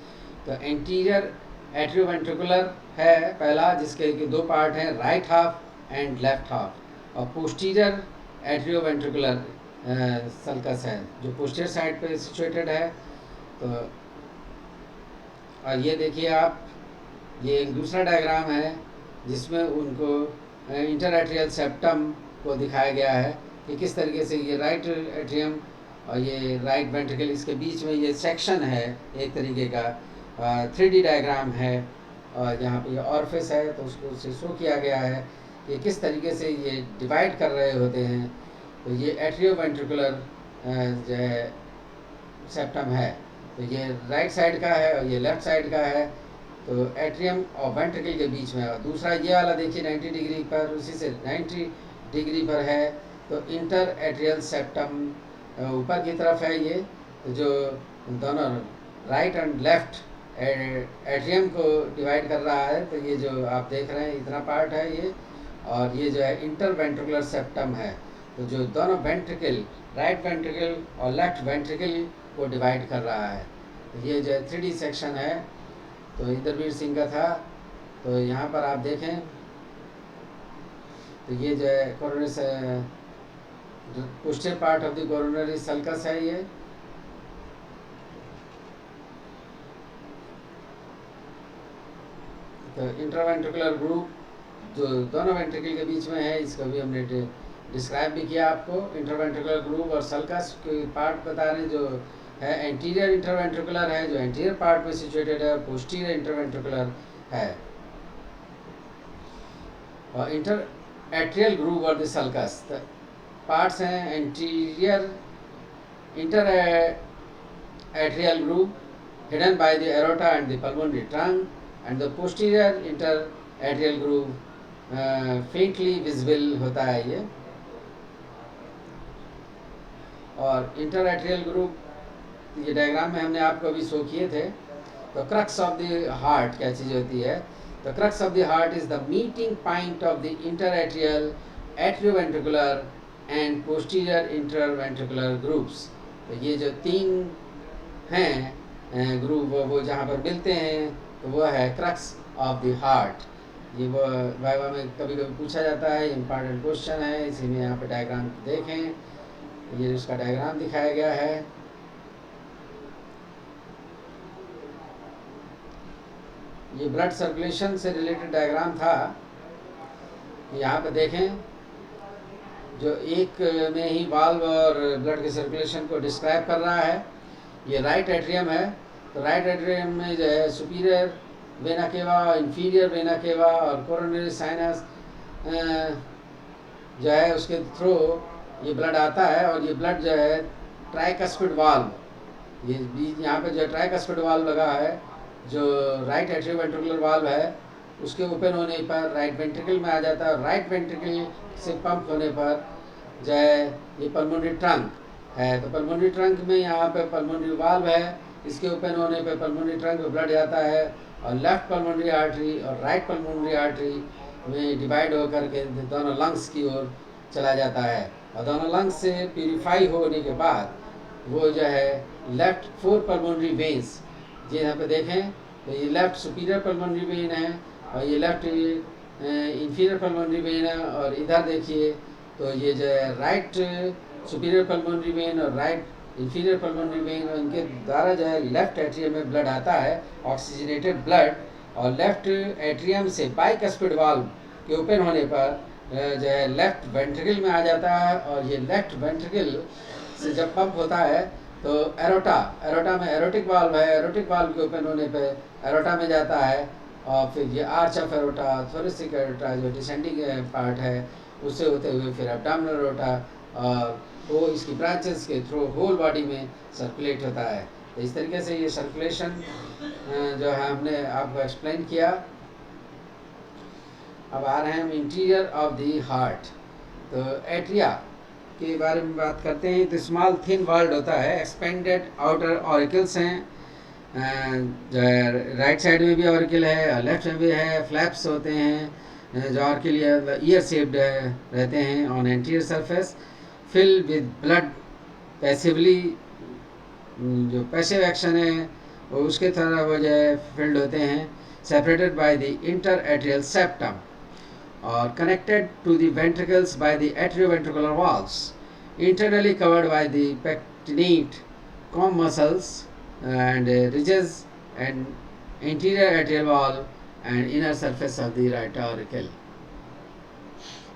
तो एंटीरियर एट्रियोवेंट्रिकुलर है पहला, जिसके 2 पार्ट हैं, right half and left half, और पोस्टीरियर एट्रियोवेंट्रिकुलर सल्कस है जो पोस्टीरियर साइड पे सिचुएटेड है। तो और ये देखिए आप, ये एक दूसरा डायग्राम है जिसमें उनको इंटरएट्रियल सेप्टम को दिखाया गया है कि किस तरीके से ये राइट एट्रियम और ये राइट वेंट्रिकल, इसके बीच में ये सेक्शन है एक तरीके का 3D डायग्राम है। और यहाँ पे ये ऑर्फिस है तो उसको उससे शो किया गया है कि किस तरीके से ये डिवाइड कर रहे होते हैं। तो ये एट्रियोवेंट्रिकुलर जो है सेप्टम है, तो ये राइट साइड का है और ये लेफ्ट साइड का है। तो एट्रियम और वेंट्रिकल के बीच में। और दूसरा ये वाला देखिए 90 डिग्री पर, उसी से 90 डिग्री पर है। तो इंटर एट्रियल सेप्टम ऊपर की तरफ है ये, तो जो दोनों राइट एंड लेफ्ट एट्रियम को डिवाइड कर रहा है। तो ये जो आप देख रहे हैं इतना पार्ट है ये, और ये जो है इंटरवेंट्रिकुलर सेप्टम है, तो जो दोनों वेंट्रिकल, राइट वेंट्रिकल और लेफ्ट वेंट्रिकल को डिवाइड कर रहा है। तो ये जो है 3D सेक्शन है, तो इंद्रवीर सिंह का था। तो यहाँ पर आप देखें तो ये जो है coronary posterior part of the coronary sulcus है ये। तो इंटरवेंट्रिकुलर ग्रुप जो दोनों वेंट्रिकल के बीच में है, इसको भी हमने डिस्क्राइब भी किया आपको। इंटरवेंट्रिकुलर ग्रूव और सल्कस के पार्ट बता रहे हैं, जो है एंटीरियर इंटरवेंट्रिकुलर है, जो एंटीरियर पार्ट में सिचुएटेड है, पोस्टीरियर इंटरवेंट्रिकुलर है। और इंटर एट्रियल ग्रूव और द सल्कस पार्ट्स हैं। Anterior inter atrial groove hidden by the aorta and the pulmonary trunk, and the posterior interatrial groove faintly visible होता है ये। और interatrial groove ये डायग्राम में हमने आपको अभी शो किए थे। तो क्रक्स ऑफ द हार्ट क्या चीज़ होती है? The crux of the heart is the meeting point of the interatrial, atrioventricular and posterior interventricular grooves। तो ये जो तीन हैं ग्रूव, वो जहाँ पर मिलते हैं तो वो है क्रक्स ऑफ द हार्ट। ये वो वाइवा में कभी कभी पूछा जाता है, इम्पॉर्टेंट क्वेश्चन है। इसी में यहाँ पे डायग्राम देखें, ये उसका डायग्राम दिखाया गया है। ये ब्लड सर्कुलेशन से रिलेटेड डायग्राम था। यहाँ पे देखें, जो एक में ही वाल्व और ब्लड के सर्कुलेशन को डिस्क्राइब कर रहा है। ये राइट एट्रियम है। तो राइट एट्रियम में जो है सुपीरियर वेना केवा, इंफीरियर वेना केवा और कोरोनरी साइनस जो है उसके थ्रू ये ब्लड आता है। और ये ब्लड जो है ट्राइकस्पिड वाल्व, ये बीच यहाँ पे जो ट्राइकस्पिड वाल्व लगा है, जो राइट एट्रियोवेंट्रिकुलर वाल्व है, उसके ओपन होने पर राइट वेंट्रिकल में आ जाता है। राइट वेंट्रिकल से पंप होने पर जो है ये पल्मोनरी ट्रंक है। तो पल्मोनरी ट्रंक में यहाँ पे पल्मोनरी वाल्व है, इसके ओपन होने पे पल्मोनरी ट्रंक में ब्लड जाता है और लेफ्ट पल्मोनरी आर्टरी और राइट पल्मोनरी आर्टरी में डिवाइड होकर के दोनों लंग्स की ओर चला जाता है। और दोनों लंग्स से प्यूरिफाई होने के बाद वो जो है लेफ्ट 4 पल्मोनरी वेन्स, जी यहाँ पे देखें तो ये लेफ्ट सुपीरियर पल्मोनरी वेन है और ये लेफ्ट इंफीरियर पल्मोनरी वेन है। और इधर देखिए तो ये जो है राइट सुपीरियर पल्मोनरी वेन और राइट इंफीरियर पल्मोनरी वेन, इनके द्वारा जो है लेफ्ट एट्रियम में ब्लड आता है, ऑक्सीजनेटेड ब्लड। और लेफ्ट एट्रियम से बाइकस्पिड वाल्व के ओपन होने पर जो है लेफ्ट वेंट्रिकल में आ जाता है। और ये लेफ्ट वेंट्रिकल से जब पंप होता है तो एरोटा में एरोटिक वाल्व है, एरोटिक वाल्व के ओपन होने पे एरोटा में जाता है। और फिर ये arch of aorta, thoracic aorta जो डिसेंडिंग पार्ट है, उससे होते हुए फिर एब्डोमिनल एरोटा, और वो इसकी ब्रांचेस के थ्रू होल बॉडी में सर्कुलेट होता है। तो इस तरीके से ये सर्कुलेशन जो है हमने आपको एक्सप्लेन किया। अब आ रहे हैं हम इंटीरियर ऑफ द हार्ट। तो एट्रिया के बारे में बात करते हैं। तो स्मॉल थिन वॉल्ड होता है, एक्सपेंडेड आउटर ऑरिकल्स हैं, जो है राइट साइड में भी ऑरिकल है, लेफ्ट में भी है, फ्लैप्स होते हैं जो ऑरिकल ईयर शेप्ड रहते हैं on anterior surface, fill with blood passively, जो पैसिव एक्शन है वो उसके तरह वो जो है फिल्ड होते हैं, separated by the inter atrial septum or connected to the ventricles by the atrioventricular valves, internally covered by the pectinate comb muscles and ridges and anterior atrial wall and inner surface of the right auricle।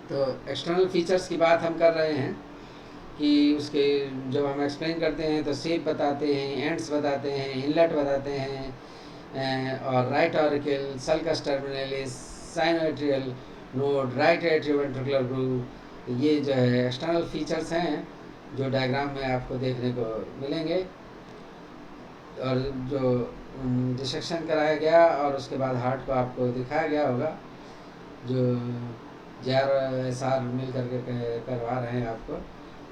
तो एक्सटर्नल फीचर्स की बात हम कर रहे हैं कि उसके जब हम एक्सप्लेन करते हैं तो शेप बताते हैं, एंड्स बताते हैं, इनलेट बताते हैं, और right auricle, sulcus terminalis, sinoatrial node, right atrioventricular groove, ये जो है एक्सटर्नल फीचर्स हैं जो डायग्राम में आपको देखने को मिलेंगे। और जो डिसेक्शन कराया गया और उसके बाद हार्ट को आपको दिखाया गया होगा, जो JRSR मिल करके करवा रहे हैं आपको।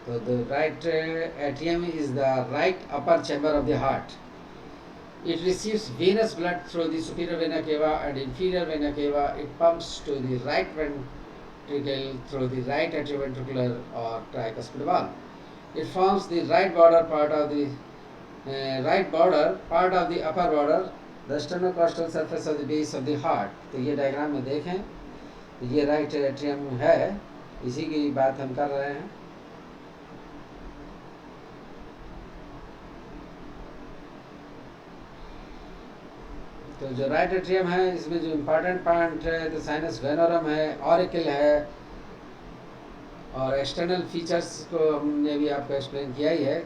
तो the right atrium is the right upper chamber of the heart. It receives venous blood through the superior vena cava and inferior vena cava. It pumps to the right ventricle through the right atrioventricular or tricuspid valve. It forms the right border part of the upper border, the sternocostal surface of the base of the heart. तो ये डायग्राम में देखें, ये राइट एट्रियम है, इसी की बात हम कर रहे हैं। तो जो राइट एट्रियम है, इसमें जो इम्पोर्टेंट पार्ट है तो साइनस वेनोरम है, ऑरिकल है, और एक्सटर्नल फीचर्स को हमने भी आपको एक्सप्लेन किया ही है।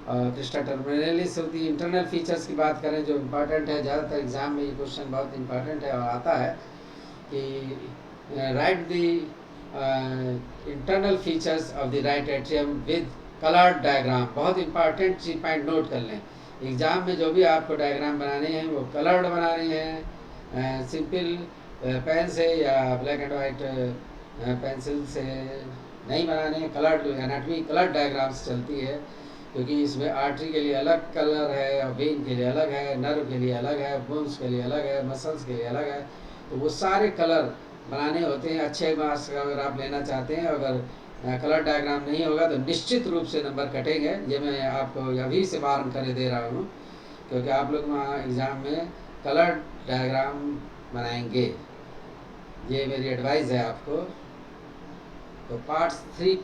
क्रिस्टा टर्मिनलिस होती है। इंटरनल फीचर्स की बात करें जो इम्पोर्टेंट है, ज़्यादातर एग्जाम में ये क्वेश्चन बहुत इंपॉर्टेंट है और आता है कि right the internal features of the right atrium with coloured diagram. बहुत इंपॉर्टेंट चीज पॉइंट नोट कर लें, एग्जाम में जो भी आपको डायग्राम बनाने हैं वो कलर्ड बनाने हैं, सिंपल पेन से या ब्लैक एंड वाइट पेंसिल से नहीं बनाने हैं। कलर्ड एनाटॉमी कलर्ड डायग्राम्स चलती है, क्योंकि इसमें आर्टरी के लिए अलग कलर है और वेन के लिए अलग है, नर्व के लिए अलग है, बोन्स के लिए अलग है, मसल्स के लिए अलग है। तो वो सारे कलर बनाने होते हैं। अच्छे मार्क्स अगर आप लेना चाहते हैं, अगर कलर डायग्राम नहीं होगा तो निश्चित रूप से नंबर कटेंगे। ये मैं आपको अभी से वार्न कर दे रहा हूँ, क्योंकि आप लोग वहाँ एग्ज़ाम में कलर डायग्राम बनाएंगे। ये मेरी एडवाइस है आपको। तो पार्ट्स 3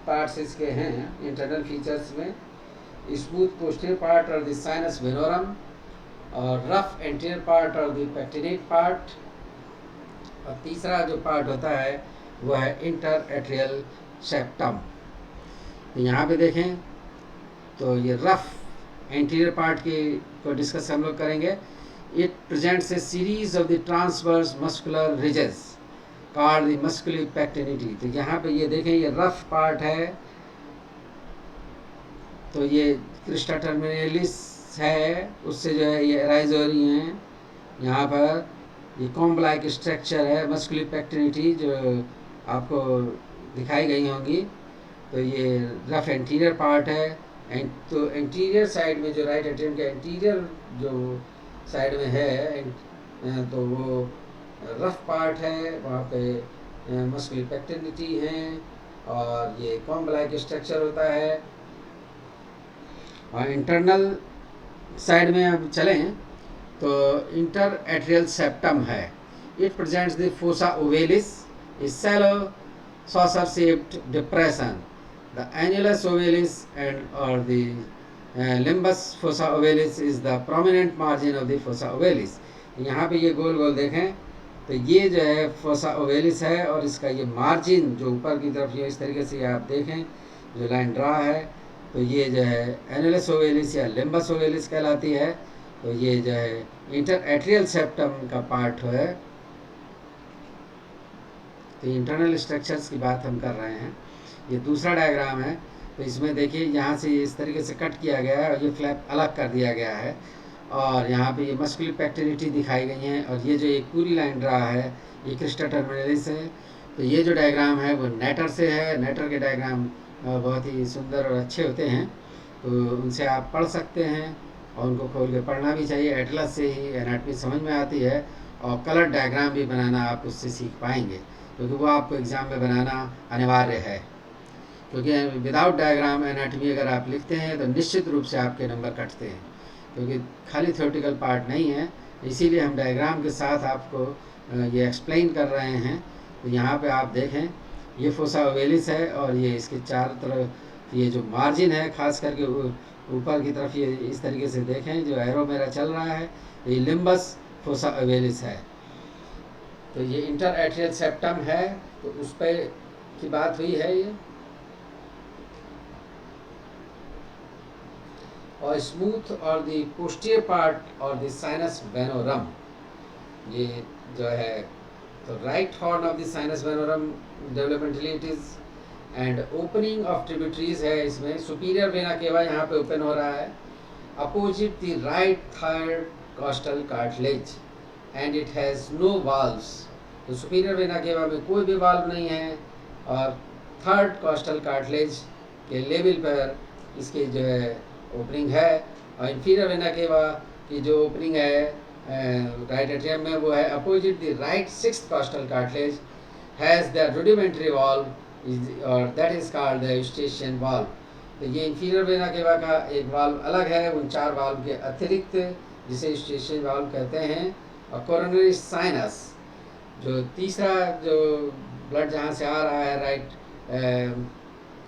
पार्ट्स इसके हैं इंटरनल फीचर्स में, स्मूथ पोस्टीरियर पार्ट और द साइनस वेनोरम, और रफ एंटीरियर पार्ट और द पेक्टिनेट पार्ट, और तीसरा जो पार्ट होता है वो है इंटर एट्रियल सेप्टम। तो यहाँ पे देखें तो ये रफ एंटीरियर पार्ट की को डिस्कस हम लोग करेंगे। It presents a series of the transverse muscular ridges called the muscular pectinati. तो यहाँ पे ये देखें ये रफ पार्ट है, तो ये क्रिस्टा टर्मिनलिस है, उससे जो है ये अराइज हो रही हैं। यहाँ पर ये कॉम्ब लाइक स्ट्रक्चर है, मस्कुलर पेक्टिनिटी जो आपको दिखाई गई होंगी। तो ये रफ एंटीरियर पार्ट है। तो एंटीरियर साइड में जो राइट एट्रियम के एंटीरियर जो साइड में है तो वो रफ पार्ट है, वहाँ पे मस्कुलर पेक्टिनिटी है और ये कॉम्ब लाइक स्ट्रक्चर होता है। और इंटरनल साइड में अब चलें तो इंटर एट्रियल सेप्टम है। It presents the fossa ovalis, a shallow saucer shaped depression. The annulus ovalis and or the limbus fossa ovalis is the prominent margin of the fossa ovalis. यहाँ पे ये गोल गोल देखें तो ये जो है फोसा ओवेलिस है, और इसका ये मार्जिन जो ऊपर की तरफ ये इस तरीके से आप देखें जो लाइन ड्रा है, तो ये जो है एनुलस ओवेलिस या लिम्बस ओवेलिस कहलाती है। तो ये जो है इंटर एट्रियल सेप्टम का पार्ट है। तो इंटरनल स्ट्रक्चर्स की बात हम कर रहे हैं। ये दूसरा डायग्राम है, तो इसमें देखिए यहाँ से इस तरीके से कट किया गया है और ये फ्लैप अलग कर दिया गया है, और यहाँ पे ये मस्कुलर पेक्टिनिटी दिखाई गई है, और ये जो एक पूरी लाइन रहा है ये क्रिस्टा टर्मिनलिस है। तो ये जो डायग्राम है वो नेटर से है। नेटर के डायग्राम बहुत ही सुंदर और अच्छे होते हैं, तो उनसे आप पढ़ सकते हैं और उनको खोल के पढ़ना भी चाहिए। एटलस से ही एनाटॉमी समझ में आती है, और कलर डायग्राम भी बनाना आप उससे सीख पाएंगे, क्योंकि वो आपको एग्ज़ाम में बनाना अनिवार्य है। क्योंकि विदाउट डायग्राम एनाटॉमी अगर आप लिखते हैं तो निश्चित रूप से आपके नंबर कटते हैं, क्योंकि खाली थ्योरेटिकल पार्ट नहीं है। इसीलिए हम डायग्राम के साथ आपको ये एक्सप्लेन कर रहे हैं। तो यहाँ पे आप देखें ये फोसा ओवेलिस है, और ये इसके चारों तरफ ये जो मार्जिन है, खास करके ऊपर की तरफ ये इस तरीके से देखें जो एरो मेरा चल रहा है, ये लिम्बस फोसा ओवेलिस है। तो ये इंटर एट्रियल सेप्टम है, तो उस पर की बात हुई है ये। और स्मूथ और द पोस्टीरियर पार्ट और द साइनस वेनोरम, ये जो है तो right horn of the sinus venarum developmentally it is and opening of tributaries है। इसमें सुपीरियर वेना केवा यहाँ पे ओपन हो रहा है, opposite the right third costal cartilage and it has no valves. तो सुपीरियर वेना केवा में कोई भी वाल्व नहीं है, और थर्ड कॉस्टल कार्टिलेज के लेवल पर इसकी जो है ओपनिंग है। और इंफीरियर वेना केवा की जो ओपनिंग है राइट एट्रियम में वो है opposite the right sixth costal cartilage has the rudimentary valve और that is called the Eustachian valve. तो ये इंफीरियर वेना केवा का एक वाल्व अलग है उन 4 वाल्व के अतिरिक्त, जिसे यूस्टेशियन वाल्व कहते हैं। और कोरोनरी साइनस जो तीसरा जो ब्लड जहाँ से आ रहा है राइट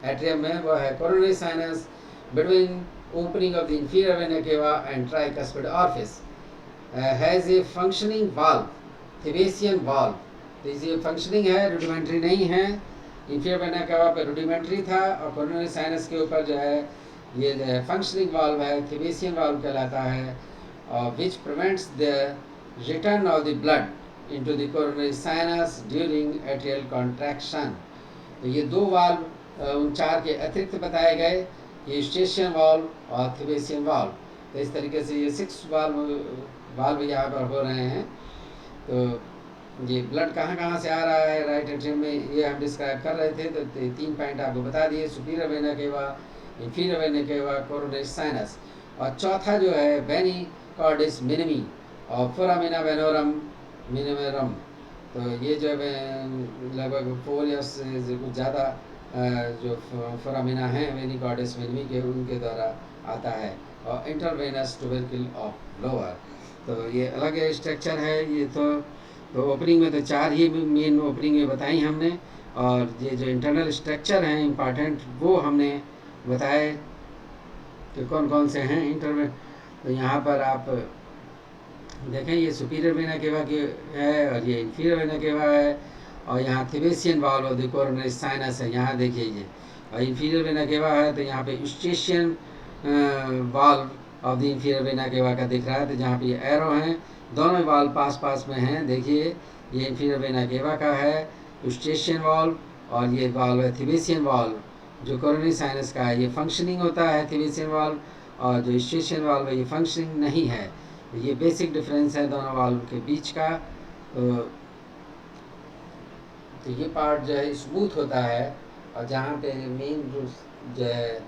एट्रियम में, वो है coronary sinus between opening of the inferior vena cava and tricuspid orifice, has a functioning valve, Thebesian valve। तो ये functioning है, rudimentary नहीं है। इंफीरियर वेना केवा पे रुडिमेंट्री था, और कोरोनरी साइनस के ऊपर जो है ये जो है फंक्शनिंग वाल्व है, थिबेसियन वाल्व कहलाता है, which prevents the return of the blood into the coronary sinus during atrial contraction. तो ये दो वाल्व उन चार के अतिरिक्त बताए गए, ये यूस्टेशियन वाल्व और थिबेसियन वाल्व। तो इस तरीके से ये 6 वाल्व यहाँ पर हो रहे हैं। तो ये ब्लड कहाँ कहाँ से आ रहा है राइट एट्रियम में, ये हम डिस्क्राइब कर रहे थे। तो 3 पॉइंट आपको बता दिए, सुपीरियर वेना केवा, inferior vena cava, coronary sinus. और चौथा जो है वेनी कॉर्डिस मिनिमी और फोरामिना वेनोरम मिनिमरम। तो ये जो लगभग 4 या से कुछ ज़्यादा जो फोरामिना हैं वेनी कॉर्डिस मिनिमी के, उनके द्वारा आता है। और इंटरवेनस ट्यूबरक्ल ऑफ लोअर। तो ये अलग स्ट्रक्चर है। ये तो ओपनिंग में तो 4 ही मेन ओपनिंग में बताई हमने, और ये जो इंटरनल स्ट्रक्चर हैं इम्पॉर्टेंट वो हमने बताए कि कौन कौन से हैं इंटरवेन। तो यहाँ पर आप देखें, ये सुपीरियर वेना केवा की है और ये इंफीरियर वेना केवा है, और यहाँ Thebesian valve of the coronary sinus है, यहाँ देखिए ये। और इंफीरियर वेना केवा है तो यहाँ पे Eustachian valve of the inferior vena cava का दिख रहा है। तो जहाँ पे ये एरो हैं, दोनों वाल्व पास पास में हैं। देखिए ये इंफीरियर वेना केवा का है यूस्टेशियन वाल्व, और ये वाल्व है थिबेसियन वाल्व जो कोरोनरी साइनस का है। ये फंक्शनिंग होता है थिबेसियन वाल्व, और जो यूस्टेशियन वाल्व है ये फंक्शनिंग नहीं है। ये बेसिक डिफरेंस है दोनों वाल्व के बीच का। तो ये पार्ट जो है स्मूथ होता है, और जहाँ पे मेन जो है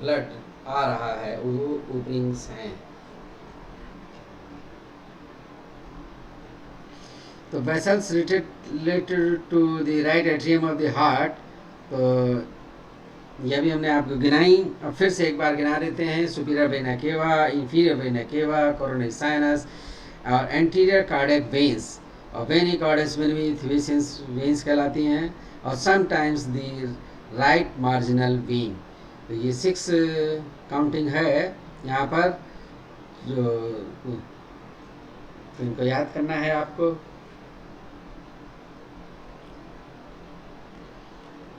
ब्लड आ रहा है वो ओपनिंग्स हैं। तो vessels related to the right atrium of the heart. तो यह भी हमने आपको गिनाई, अब फिर से एक बार गिना देते हैं। सुपीरियर वेना केवा, inferior vena cava, coronary sinus और एंटीरियर कार्डियक वेन्स, और वेनी कॉर्डिस मिनिमी थिबेसियंस वेन्स कहलाती हैं, और sometimes the right marginal when. तो ये 6 काउंटिंग है यहाँ पर, जो तो इनको याद करना है आपको।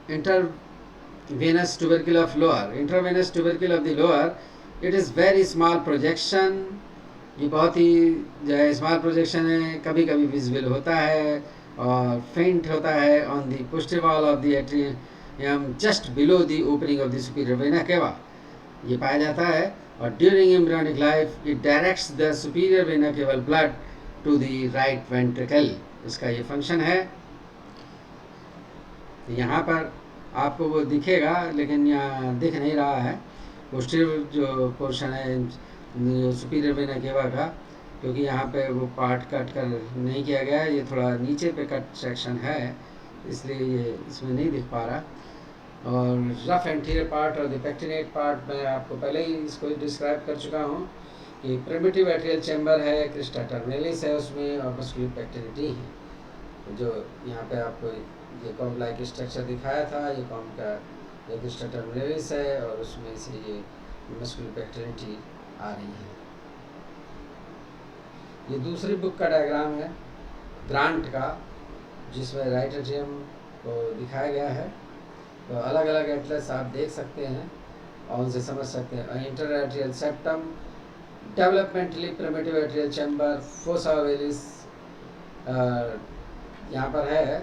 Intervenous tubercle of lower, intravenous tubercle of the lower, it is very small projection। ये बहुत ही जो है स्मॉल प्रोजेक्शन है, कभी कभी विजिबल होता है और फेंट होता है on the posterior wall of the atrium just below the opening of the superior vena cava, ये पाया जाता है। और during embryonic life it directs the superior vena cava blood to the right ventricle, इसका ये फंक्शन है। यहाँ पर आपको वो दिखेगा, लेकिन यहाँ दिख नहीं रहा है पोस्टीरियर जो पोर्शन है सुपीरियर वेना केवा का, क्योंकि यहाँ पे वो पार्ट कट कर नहीं किया गया है, ये थोड़ा नीचे पे कट सेक्शन है, इसलिए ये इसमें नहीं दिख पा रहा। और रफ एंटीरियर पार्ट और द पेक्टिनेट पार्ट मैं आपको पहले ही इसको डिस्क्राइब कर चुका हूँ कि प्रिमिटिव एट्रियल चैम्बर है, क्रिस्टा टर्मिनलिस है उसमें, और मस्कुलर पेक्टिनिटी है। जो यहाँ पे आपको ये कॉम्ब लाइक स्ट्रक्चर दिखाया था, ये कॉम्ब का एक क्रिस्टा टर्मिनलिस है, और उसमें से ये मस्कुलर पेक्टिनिटी आ रही है। ये दूसरी बुक का डायग्राम है ग्रांट का, जिसमें राइट एट्रियम को दिखाया गया है। तो अलग अलग एटलस आप देख सकते हैं और उनसे समझ सकते हैं। Inter atrial septum, developmentally primitive atrial chamber, fossa ovalis यहाँ पर है,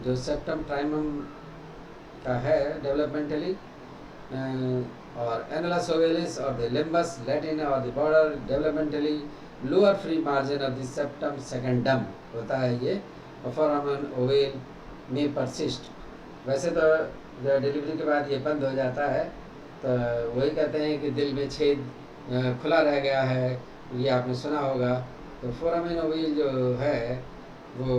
जो सेप्टम प्राइमम का है डेवलपमेंटली, और एनलस ओवैलिस और द लिम्बस लैटिन और the border developmentally lower free margin of the septum secundum होता है ये, और फोरामेन ओवेल में परसिस्ट। वैसे तो जो डिलीवरी के बाद ये बंद हो जाता है, तो वही कहते हैं कि दिल में छेद खुला रह गया है, ये आपने सुना होगा। तो फोरामेन ओवेल जो है वो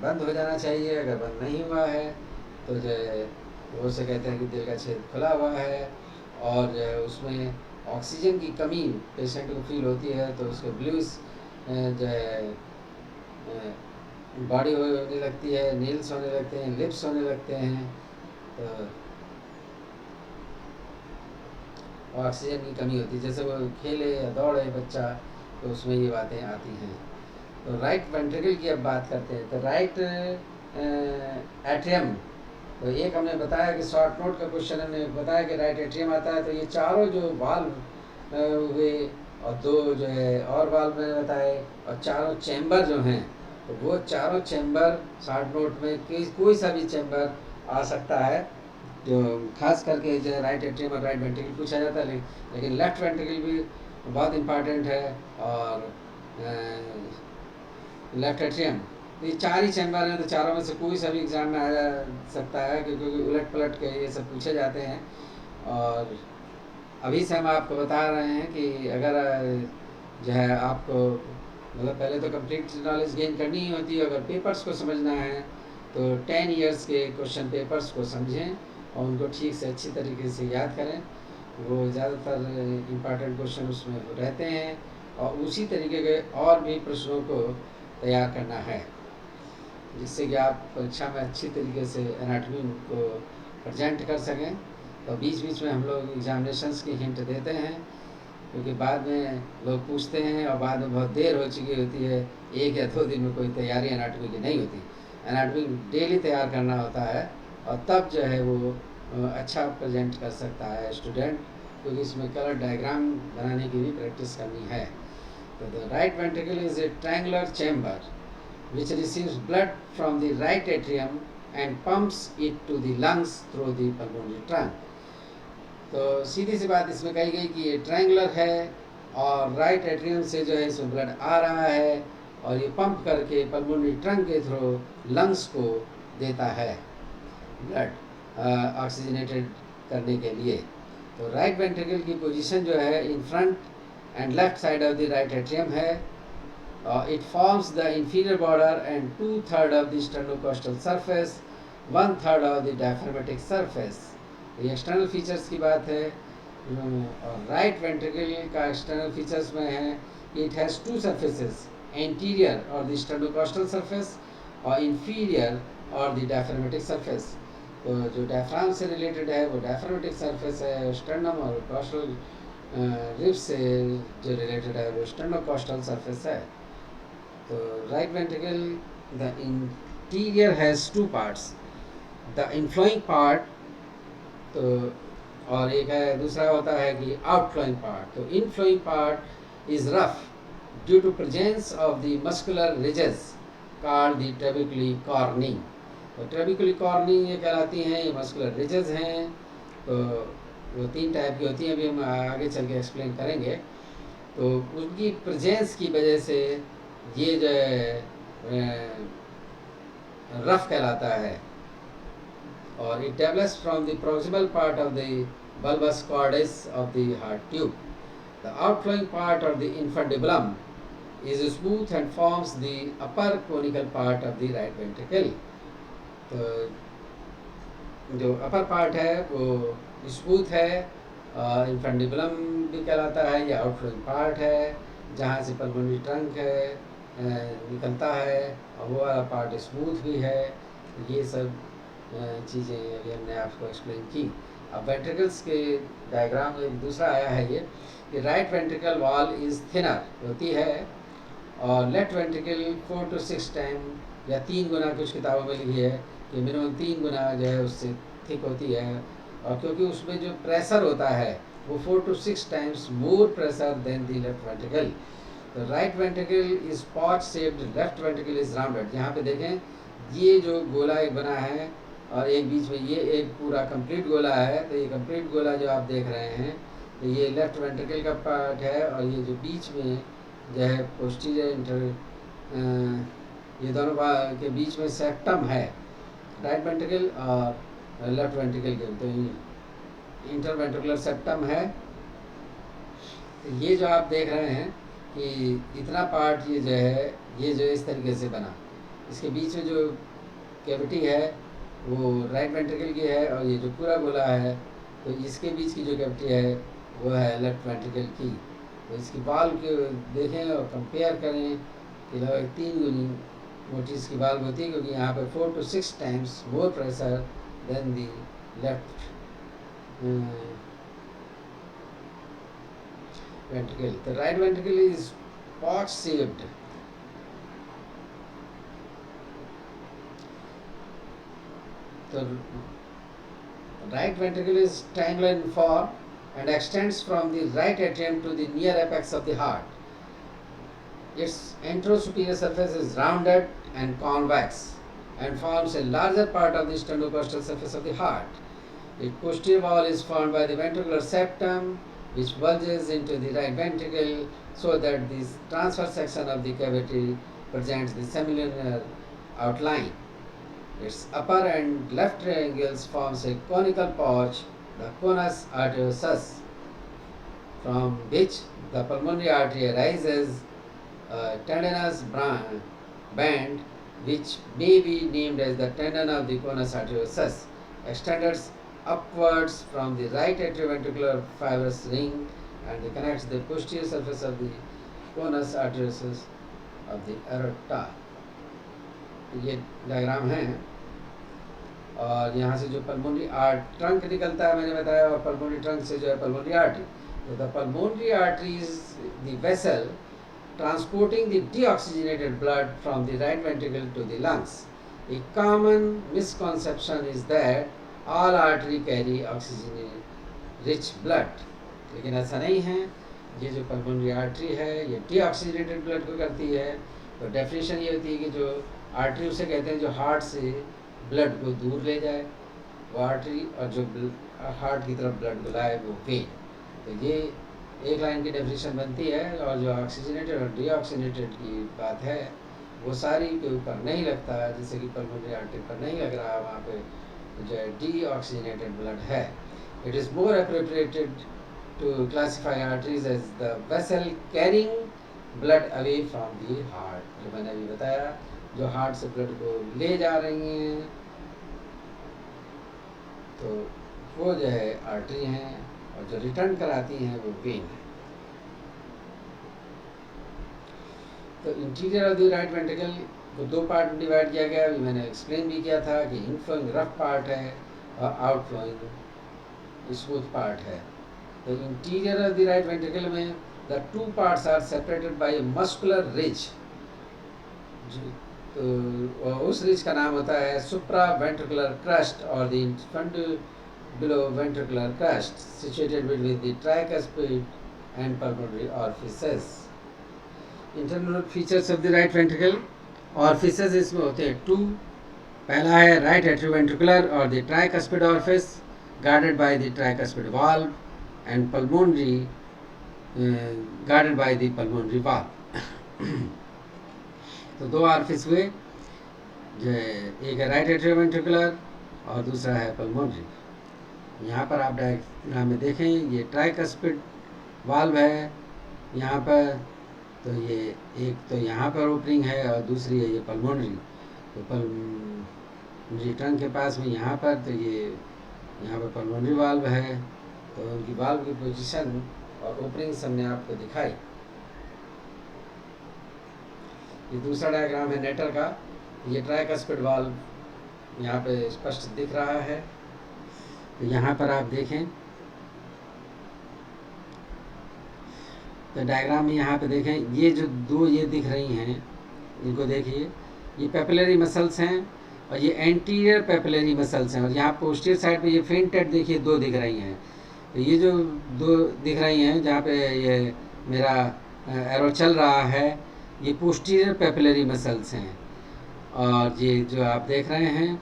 बंद हो जाना चाहिए, अगर बंद नहीं हुआ है तो जो है वो से कहते हैं कि दिल का छेद खुला हुआ है, और जो है उसमें ऑक्सीजन की कमी पेशेंट को फील होती है, तो उसके ब्लूज जो है बॉडी होने लगती है, नील्स होने लगते हैं, लिप्स होने लगते हैं, तो ऑक्सीजन की कमी होती है। जैसे वो खेले या दौड़े बच्चा, तो उसमें ये बातें आती हैं। तो राइट वेंट्रिकल की अब बात करते हैं। तो राइट एट्रियम, तो एक हमने बताया कि शॉर्ट नोट का क्वेश्चन हमने बताया कि राइट एट्रियम आता है। तो ये चारों जो वाल्व हुए और दो जो है और वाल्व मैंने बताए और चारों चैम्बर जो हैं, तो वो चारों चैम्बर शॉर्ट नोट में कोई सा भी चैम्बर आ सकता है। जो खास करके जो है राइट एट्रियम और राइट वेंट्रिकल पूछा जाता है, लेकिन लेफ्ट वेंट्रिकल भी बहुत इम्पॉर्टेंट है और लेफ्ट एट्रियम। ये चार ही चैम्बर हैं, तो चारों में से कोई सा भी एग्जाम में आ जा सकता है, क्योंकि उलट पलट के ये सब पूछे जाते हैं। और अभी से हम आपको बता रहे हैं कि अगर जो है आपको मतलब पहले तो कंप्लीट नॉलेज गेन करनी ही होती है। अगर पेपर्स को समझना है तो 10 इयर्स के क्वेश्चन पेपर्स को समझें और उनको ठीक से अच्छी तरीके से याद करें। वो ज़्यादातर इम्पॉर्टेंट क्वेश्चन उसमें रहते हैं और उसी तरीके के और भी प्रश्नों को तैयार करना है, जिससे कि आप परीक्षा में अच्छी तरीके से एनाटॉमी को प्रेजेंट कर सकें। तो बीच बीच में हम लोग एग्जामिनेशंस की हिंट देते हैं, क्योंकि बाद में लोग पूछते हैं और बाद में बहुत देर हो चुकी होती है, 1 या 2 दिन में कोई तैयारी एनाटॉमी की नहीं होती। एनाटॉमी डेली तैयार करना होता है और तब जो है वो अच्छा प्रेजेंट कर सकता है स्टूडेंट, क्योंकि इसमें कलर डायग्राम बनाने की भी प्रैक्टिस करनी है। तो the right ventricle is a triangular chamber which receives blood from the right atrium and pumps it to the lungs through the pulmonary trunk। तो सीधी सी बात इसमें कही गई कि ये ट्रायंगुलर है और राइट एट्रियम से जो है इसमें ब्लड आ रहा है और ये पंप करके पल्मोनरी ट्रंक के थ्रू लंग्स को देता है ब्लड ऑक्सीजनेटेड करने के लिए। तो राइट वेंट्रिकल की पोजीशन जो है in front end left side of the right atrium है। It forms the inferior border and 2/3 of the sternocostal surface, 1/3 of the diaphragmatic surface। ये एक्सटर्नल फीचर्स की बात है। और राइट वेंट्रिकल का एक्सटर्नल फीचर्स में है इट हैज़ 2 सर्फेसेस, एंटीरियर और द स्टर्नोकॉस्टल सरफेस और इंफीरियर और द डायफ्रागमेटिक सरफेस। तो जो डायफ्राम से रिलेटेड है वो डायफ्रागमेटिक सरफेस है, स्टर्नम और कॉस्टल रिब्स से जो रिलेटेड है वो स्टर्नोकॉस्टल सरफेस है। तो right ventricle the interior has 2 parts, the इनफ्लोइंग part तो और एक है दूसरा होता है कि आउटफ्लोइंग पार्ट। तो inflowing part is rough due to presence of the muscular ridges called the trabeculae carneae. तो ट्रेबिकुली कॉर्नी ये कहलाती हैं, ये मस्कुलर रिजेस हैं। तो वो 3 टाइप की होती हैं, अभी हम आगे चल के एक्सप्लेन करेंगे। तो उनकी प्रेजेंस की वजह से ये जो है रफ कहलाता है। और it develops from the proximal part of the bulbous cordis of the heart tube. The outflowing part of the infundibulum is smooth and forms the upper conical part of the right ventricle। तो जो अपर पार्ट है वो स्मूथ है और इन्फंडिबुलम भी कहलाता है, ये आउटफ्लोइंग पार्ट है जहाँ से पल्मोनरी ट्रंक निकलता है और वो वाला पार्ट स्मूथ भी है। ये सब चीज़ें अभी हमने आपको एक्सप्लेन की। अब वेंट्रिकल्स के डायग्राम में दूसरा आया है ये कि right ventricle wall is thinner होती है और लेफ्ट वेंट्रिकल 4 to 6 टाइम या 3 गुना, कुछ किताबों में लिखी है कि मिनिमम 3 गुना जो है उससे थिक होती है। और क्योंकि उसमें जो प्रेशर होता है वो 4 to 6 times more pressure than the left ventricle. तो right ventricle is pouch shaped, left ventricle is rounded. यहाँ पे देखें ये जो गोला एक बना है और एक बीच में ये एक पूरा कंप्लीट गोला है। तो ये कंप्लीट गोला जो आप देख रहे हैं तो ये लेफ्ट वेंट्रिकल का पार्ट है और ये जो बीच में जो है पोस्टीरियर इंटर ये दोनों के बीच में सेप्टम है राइट वेंट्रिकल और लेफ्ट वेंट्रिकल के। तो इंटरवेंट्रिकुलर सेप्टम है। तो ये जो आप देख रहे हैं कि इतना पार्ट ये जो है ये जो इस तरीके से बना, इसके बीच में जो कैविटी है वो राइट वेंट्रिकल की है और ये जो पूरा गोला है तो इसके बीच की जो कैविटी है वो है लेफ्ट वेंट्रिकल की। तो इसकी बाल के देखें और कंपेयर करें कि लगभग 3 गुनी मोटी इसकी बाल होती है, क्योंकि यहाँ पे 4 to 6 times more pressure than the left ventricle। The right ventricle is pot shaped तो right ventricle is triangular in form and extends from the right atrium to the near apex of the heart. Its anterosuperior surface is rounded and convex and forms a larger part of the sternocostal surface of the heart. Its posterior wall is formed by the ventricular septum, which bulges into the right ventricle so that this transverse section of the cavity presents the semilinear outline. Its upper and left triangles forms a conical pouch, the conus arteriosus, from which the pulmonary artery arises, a tendinous band, which may be named as the tendon of the conus arteriosus, extends upwards from the right atrioventricular fibrous ring and connects the posterior surface of the conus arteriosus of the aorta. ये डायग्राम है और यहाँ से जो पल्मोनरी ट्रंक निकलता है मैंने बताया, और पल्मोनरी ट्रंक से जो है पल्मोनरी आर्टरी. तो the pulmonary artery is the vessel transporting the deoxygenated blood from the right ventricle to the lungs. A common misconception is that all artery carry oxygen rich blood. लेकिन ऐसा नहीं है. ये जो पल्मोनरी आर्टरी है ये डीऑक्सीजनेटेड ब्लड को करती है. तो डेफिनेशन ये होती है कि जो आर्टरी उसे कहते हैं जो हार्ट से ब्लड को दूर ले जाए, वो आर्टरी, और जो हार्ट की तरफ ब्लड को लाए वो वेन. तो ये एक लाइन की डेफिनेशन बनती है. और जो ऑक्सीजनेटेड और डीऑक्सीजनेटेड की बात है वो सारी के ऊपर नहीं लगता, जैसे कि पल्मोनरी आर्टरी पर नहीं लग रहा, वहाँ पे जो है डीऑक्सीजनेटेड ब्लड है. It is more appropriated to classify arteries as the vessel carrying blood away from the heart. जो मैंने अभी बताया, जो हार्ट से ब्लड को ले जा रही हैं तो वो जो है आर्टरी हैं, और जो रिटर्न कराती हैं वो वेन है. तो interior of the right ventricle को दो पार्ट में डिवाइड किया गया. अभी मैंने एक्सप्लेन भी किया था कि इनफ्लोइंग रफ पार्ट है और आउटफ्लोइंग स्मूथ पार्ट है. तो interior of the right ventricle में the two parts are separated by a muscular ridge. तो उस रिज का नाम होता है सुप्रा वेंट्रिकुलर क्रस्ट और the infundibuloventricular crust situated between the tricuspid and pulmonary orifices. Internal features of the right ventricle. Orifices इसमें होते हैं टू. पहला है राइट एट्रियोवेंट्रिकुलर और the tricuspid orifice guarded by the tricuspid valve and pulmonary guarded by the pulmonary valve. तो दो ऑरिफिस हुए, जो एक है राइट एट्रियोवेंट्रिकुलर और दूसरा है पल्मोनरी. यहाँ पर आप डायग्राम में देखें, ये ट्राइकस्पिड वाल्व है यहाँ पर. तो ये एक तो यहाँ पर ओपनिंग है और दूसरी है ये पल्मोनरी. तो पल्मोनरी ट्रंक के पास में यहाँ पर, तो ये यहाँ पर पल्मोनरी वाल्व है. तो उनकी वाल्व की पोजीशन और ओपनिंग हमने आपको दिखाई. ये दूसरा डायग्राम है नेटर का. ये ट्राइकस्पिड वाल्व यहाँ पे स्पष्ट दिख रहा है. तो यहाँ पर आप देखें, तो डायग्राम में यहाँ पे देखें, ये जो दो ये दिख रही हैं, इनको देखिए, ये पेपिलरी मसल्स हैं और ये एंटीरियर पेपिलरी मसल्स हैं. और यहाँ पोस्टीरियर साइड पे ये फेंटेड देखिए दो दिख रही हैं. तो ये जो दो दिख रही हैं जहाँ पे ये मेरा एरो चल रहा है, ये पोस्टीरियर पेपिलरी मसल्स हैं. और ये जो आप देख रहे हैं,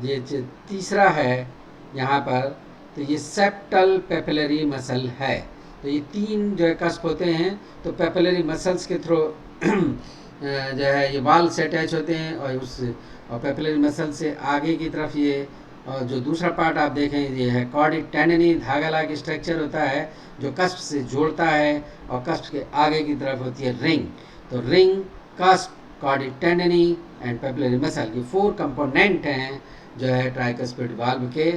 ये जो तीसरा है यहाँ पर, तो ये सेप्टल पेपिलरी मसल है. तो ये तीन जो है कस्प होते हैं, तो पेपिलरी मसल्स के थ्रू जो है ये वाल से अटैच होते हैं. और पेपिलरी मसल से आगे की तरफ ये, और जो दूसरा पार्ट आप देखें ये है कॉर्डिक टेंडनी, धागा लाग स्ट्रक्चर होता है जो कस्प से जोड़ता है, और कस्प के आगे की तरफ होती है रिंग. तो ring, cusp, chordae tendineae and papillary muscle, ये 4 कंपोनेंट हैं जो है ट्राइकस्पिड वाल्व के.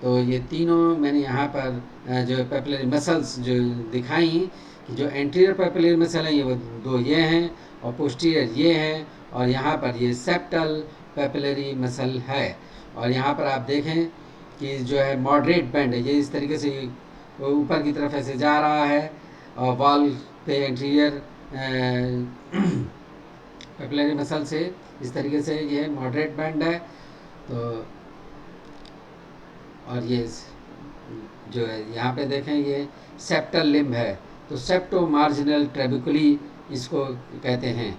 तो ये तीनों मैंने यहाँ पर जो पेपिलरी मसल्स जो दिखाई, कि जो एंटीरियर पेपिलरी मसल है ये वो दो ये हैं, और पोस्टीरियर ये हैं, और यहाँ पर ये सेप्टल पेपिलरी मसल है. और यहाँ पर आप देखें कि जो है मॉडरेट बैंड है, ये इस तरीके से ऊपर की तरफ ऐसे जा रहा है, और वॉल पे एंटीरियर पेपिलरी मसल से इस तरीके से ये मॉडरेट बैंड है. तो और ये जो है यहाँ पे देखें ये सेप्टल लिम्ब है, तो सेप्टो मार्जिनल ट्रेबिकुली इसको कहते हैं।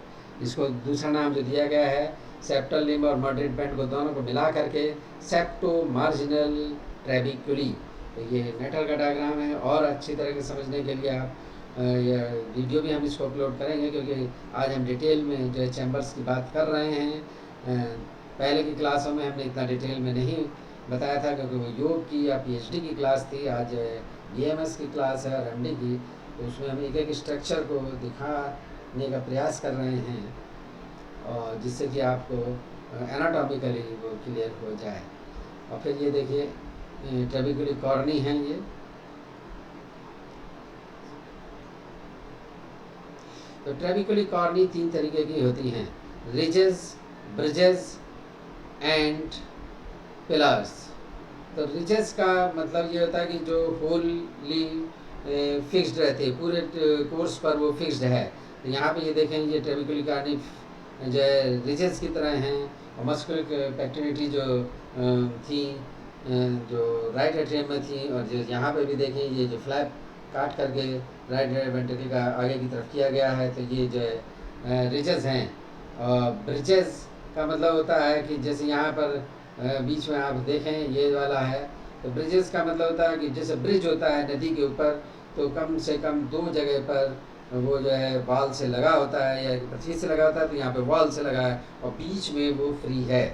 इसको दूसरा नाम जो दिया गया है सेप्टल लिम्ब और मॉडरेट बैंड को दोनों को मिला करके सेप्टो मार्जिनल ट्रेबिकुली। तो ये मेटल का डायग्राम है, और अच्छी तरह से समझने के लिए आप यह वीडियो भी हम इसको अपलोड करेंगे, क्योंकि आज हम डिटेल में जो है चैम्बर्स की बात कर रहे हैं। पहले की क्लासों में हमने इतना डिटेल में नहीं बताया था, क्योंकि वो योग की या पीएचडी की क्लास थी। आज बीएमएस की क्लास है और एमडी की, तो उसमें हम एक एक स्ट्रक्चर को दिखाने का प्रयास कर रहे हैं, और जिससे कि आपको एनाटॉमिकली वो क्लियर हो जाए। और फिर ये देखिए ट्रेबिकुली कॉर्नी है ये, तो ट्रेबिकुली कॉर्नी 3 तरीके की होती हैं, रिजेस, ब्रिजेस एंड पिलर्स। तो रिजेस का मतलब ये होता है कि जो होली फिक्स्ड रहते हैं, पूरे कोर्स पर वो फिक्स्ड है। तो यहाँ पे ये देखें ये ट्रेबिकुली कॉर्नी जो है रिजेस की तरह हैं, और मस्कुलर पैक्टिनिटी जो थी जो राइट एट्रियम में थी, और जो यहाँ पे भी देखें ये जो फ्लैप काट करके राइट वेंट्रिकल का आगे की तरफ किया गया है, तो ये जो है रिजेस हैं। और ब्रिजेस का मतलब होता है कि जैसे यहाँ पर बीच में आप देखें ये वाला है, तो ब्रिजेस का मतलब होता है कि जैसे ब्रिज होता है नदी के ऊपर, तो कम से कम 2 जगह पर वो जो है वॉल से लगा होता है या पृथ्वी से लगा होता है, तो यहाँ पे वॉल से लगा है और बीच में वो फ्री है,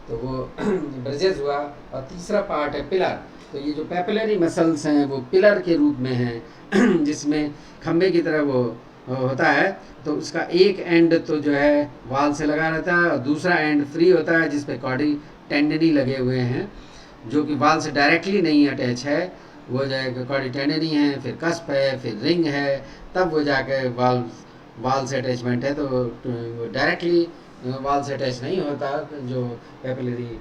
तो वो ब्रिजेस हुआ। और तीसरा पार्ट है पिलर। तो ये जो पेपिलरी मसल्स हैं वो पिलर के रूप में हैं जिसमें खम्भे की तरह वो होता है, तो उसका एक एंड तो जो है वॉल से लगा रहता है और दूसरा एंड फ्री होता है, जिसपे कॉडी टेंडनी लगे हुए हैं, जो कि वॉल से डायरेक्टली नहीं अटैच है। वो जो है कॉडी टेंडनी है, फिर कस्प है, फिर रिंग है, तब वो जाके वॉल से अटैचमेंट है। तो डायरेक्टली वॉल से अटैच नहीं होता जो पेपिलरी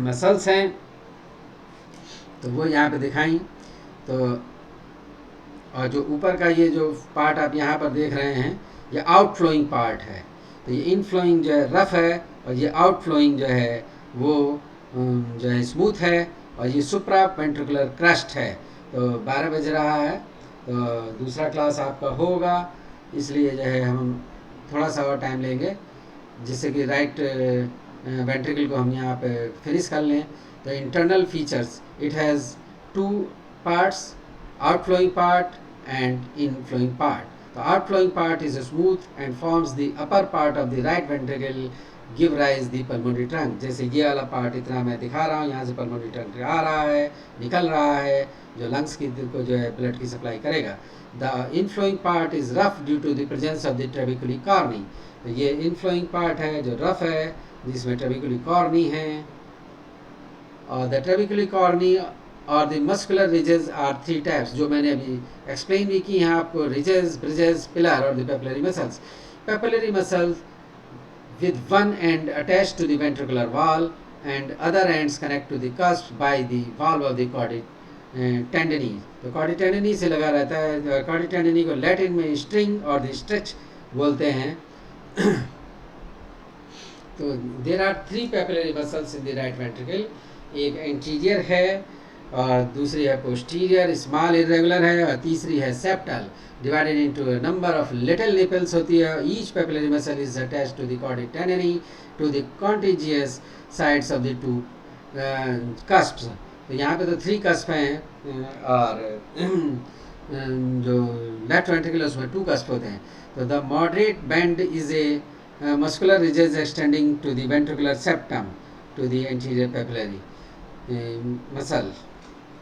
मसल्स हैं, तो वो यहाँ पे दिखाई। तो और जो ऊपर का ये जो पार्ट आप यहाँ पर देख रहे हैं ये आउटफ्लोइंग पार्ट है। तो ये इनफ्लोइंग जो है रफ है, और ये आउटफ्लोइंग जो है वो जो है स्मूथ है, और ये सुप्रा वेंट्रिकुलर क्रस्ट है। तो 12 बज रहा है, तो दूसरा क्लास आपका होगा, इसलिए जो है हम थोड़ा सा और टाइम लेंगे, जिससे कि राइट वेंट्रिकल को हम यहाँ पे फिनिश कर लें। तो internal features, it has 2 parts, outflowing part and inflowing part. The outflowing part is smooth and forms the upper part of the right ventricle, give rise the pulmonary trunk. जैसे ये वाला पार्ट इतना मैं दिखा रहा हूँ, यहाँ से pulmonary trunk आ रहा है, निकल रहा है, जो लंग्स की को जो है ब्लड की सप्लाई करेगा। The inflowing part is rough due to the presence of the trabecular cornea. तो ये inflowing part है जो रफ है, जिसमें trabecular cornea है। और the trabecular cornea और the muscular ridges are 3 types, जो मैंने अभी एक्सप्लेन भी की हैं आपको, रिजेस, ब्रिजेस, पिलर और the papillary muscles. Papillary muscles with one end attached to the ventricular wall and other ends connect to the cusp by the valve of the chordae tendini. तो chordae tendini से लगा रहता है। chordae tendini को लैटिन में स्ट्रिंग और द स्ट्रेच बोलते हैं। तो there are 3 papillary muscles in the right ventricle, एक एंटीरियर है और दूसरी है पोस्टीरियर, स्मॉल इरेगुलर है, और तीसरी है septal, divided into a number of little nipples होती है। Each papillary muscle is attached to the chordae tendini to the contiguous sides of the 2 cusps. तो यहाँ पे तो 3 कस्प हैं, और जो लेफ्ट वेंट्रिकल है उसमें 2 कस्प होते हैं। तो the moderate band is a muscular ridges extending to the ventricular septum to the anterior papillary muscle.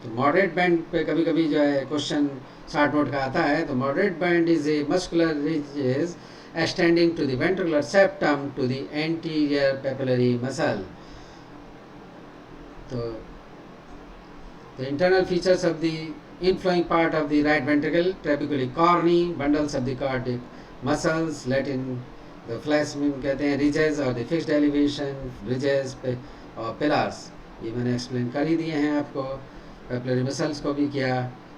तो मॉडरेट बैंड पे कभी कभी जो है क्वेश्चन शॉर्ट नोट का आता है। तो moderate band is a muscular ridges extending to the ventricular septum to the anterior papillary muscle. So, the internal features of the inflowing part of the right ventricle, trabecular cornea, bundles of the cardiac muscles, Latin the flesh में कहते हैं ridges और the fixed elevation, bridges और pillars, ये मैंने एक्सप्लेन कर ही दिए हैं आपको। पेपिलरी मसल्स को भी किया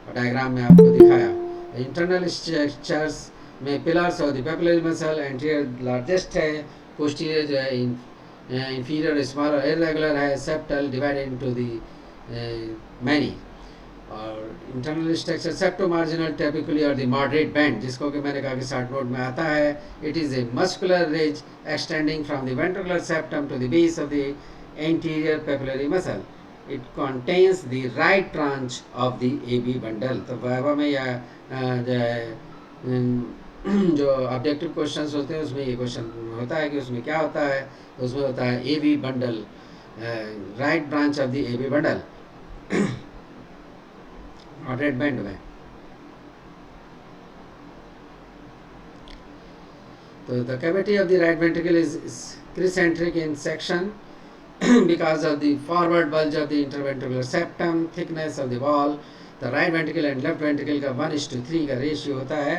और डायग्राम में आपको दिखाया। इंटरनल स्ट्रक्चर्स में पिलर्स और the papillary muscle, anterior largest है, पोस्टीरियर जो है इंफीरियर स्मॉलर इरेगुलर है, septal divided into the many. और इंटरनल स्ट्रक्चर सेप्टोमार्जिनल टिपिकली और द मॉडरेट बैंड, जिसको कि मैंने कहा कि शॉर्ट नोट में आता है. It is a muscular ridge extending from the ventricular septum to the base of the anterior papillary muscle. It contains the right branch of the AB bundle. तो वाइवा में या जो है जो ऑब्जेक्टिव क्वेश्चंस होते हैं उसमें ये क्वेश्चन होता है कि उसमें क्या होता है. तो उसमें होता है AB bundle, right branch of the AB bundle moderate band में. तो the cavity of the right ventricle is crescentic in section because of the forward bulge of the interventricular septum, thickness of the wall. The right ventricle and left ventricle का 1:3 का रेशियो होता है.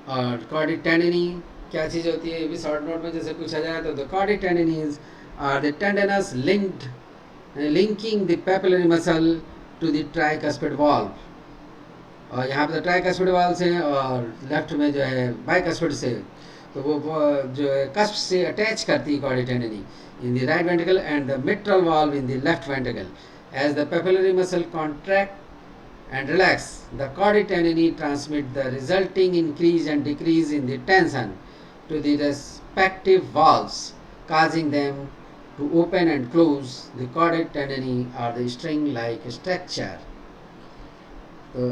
और कॉर्डिक टेंडिनी क्या चीज़ होती है, ये भी शॉर्ट नोट में जैसे पूछा जाए तो the chordae tendineae are the tendinous linked linking the papillary muscle to the tricuspid valve. और यहाँ पे तो ट्राइकस्पिड वाल्व से और लेफ्ट में जो है बाइकस्पिड से, तो वो जो है कस्प से अटैच करती है chordae tendineae in the right ventricle and the mitral valve in the left ventricle. As the papillary muscle contract and relax, the chordic tendini transmit the resulting increase and decrease in the tension to the respective valves, causing them to open and close. The chordic tendini are the string-like structure. तो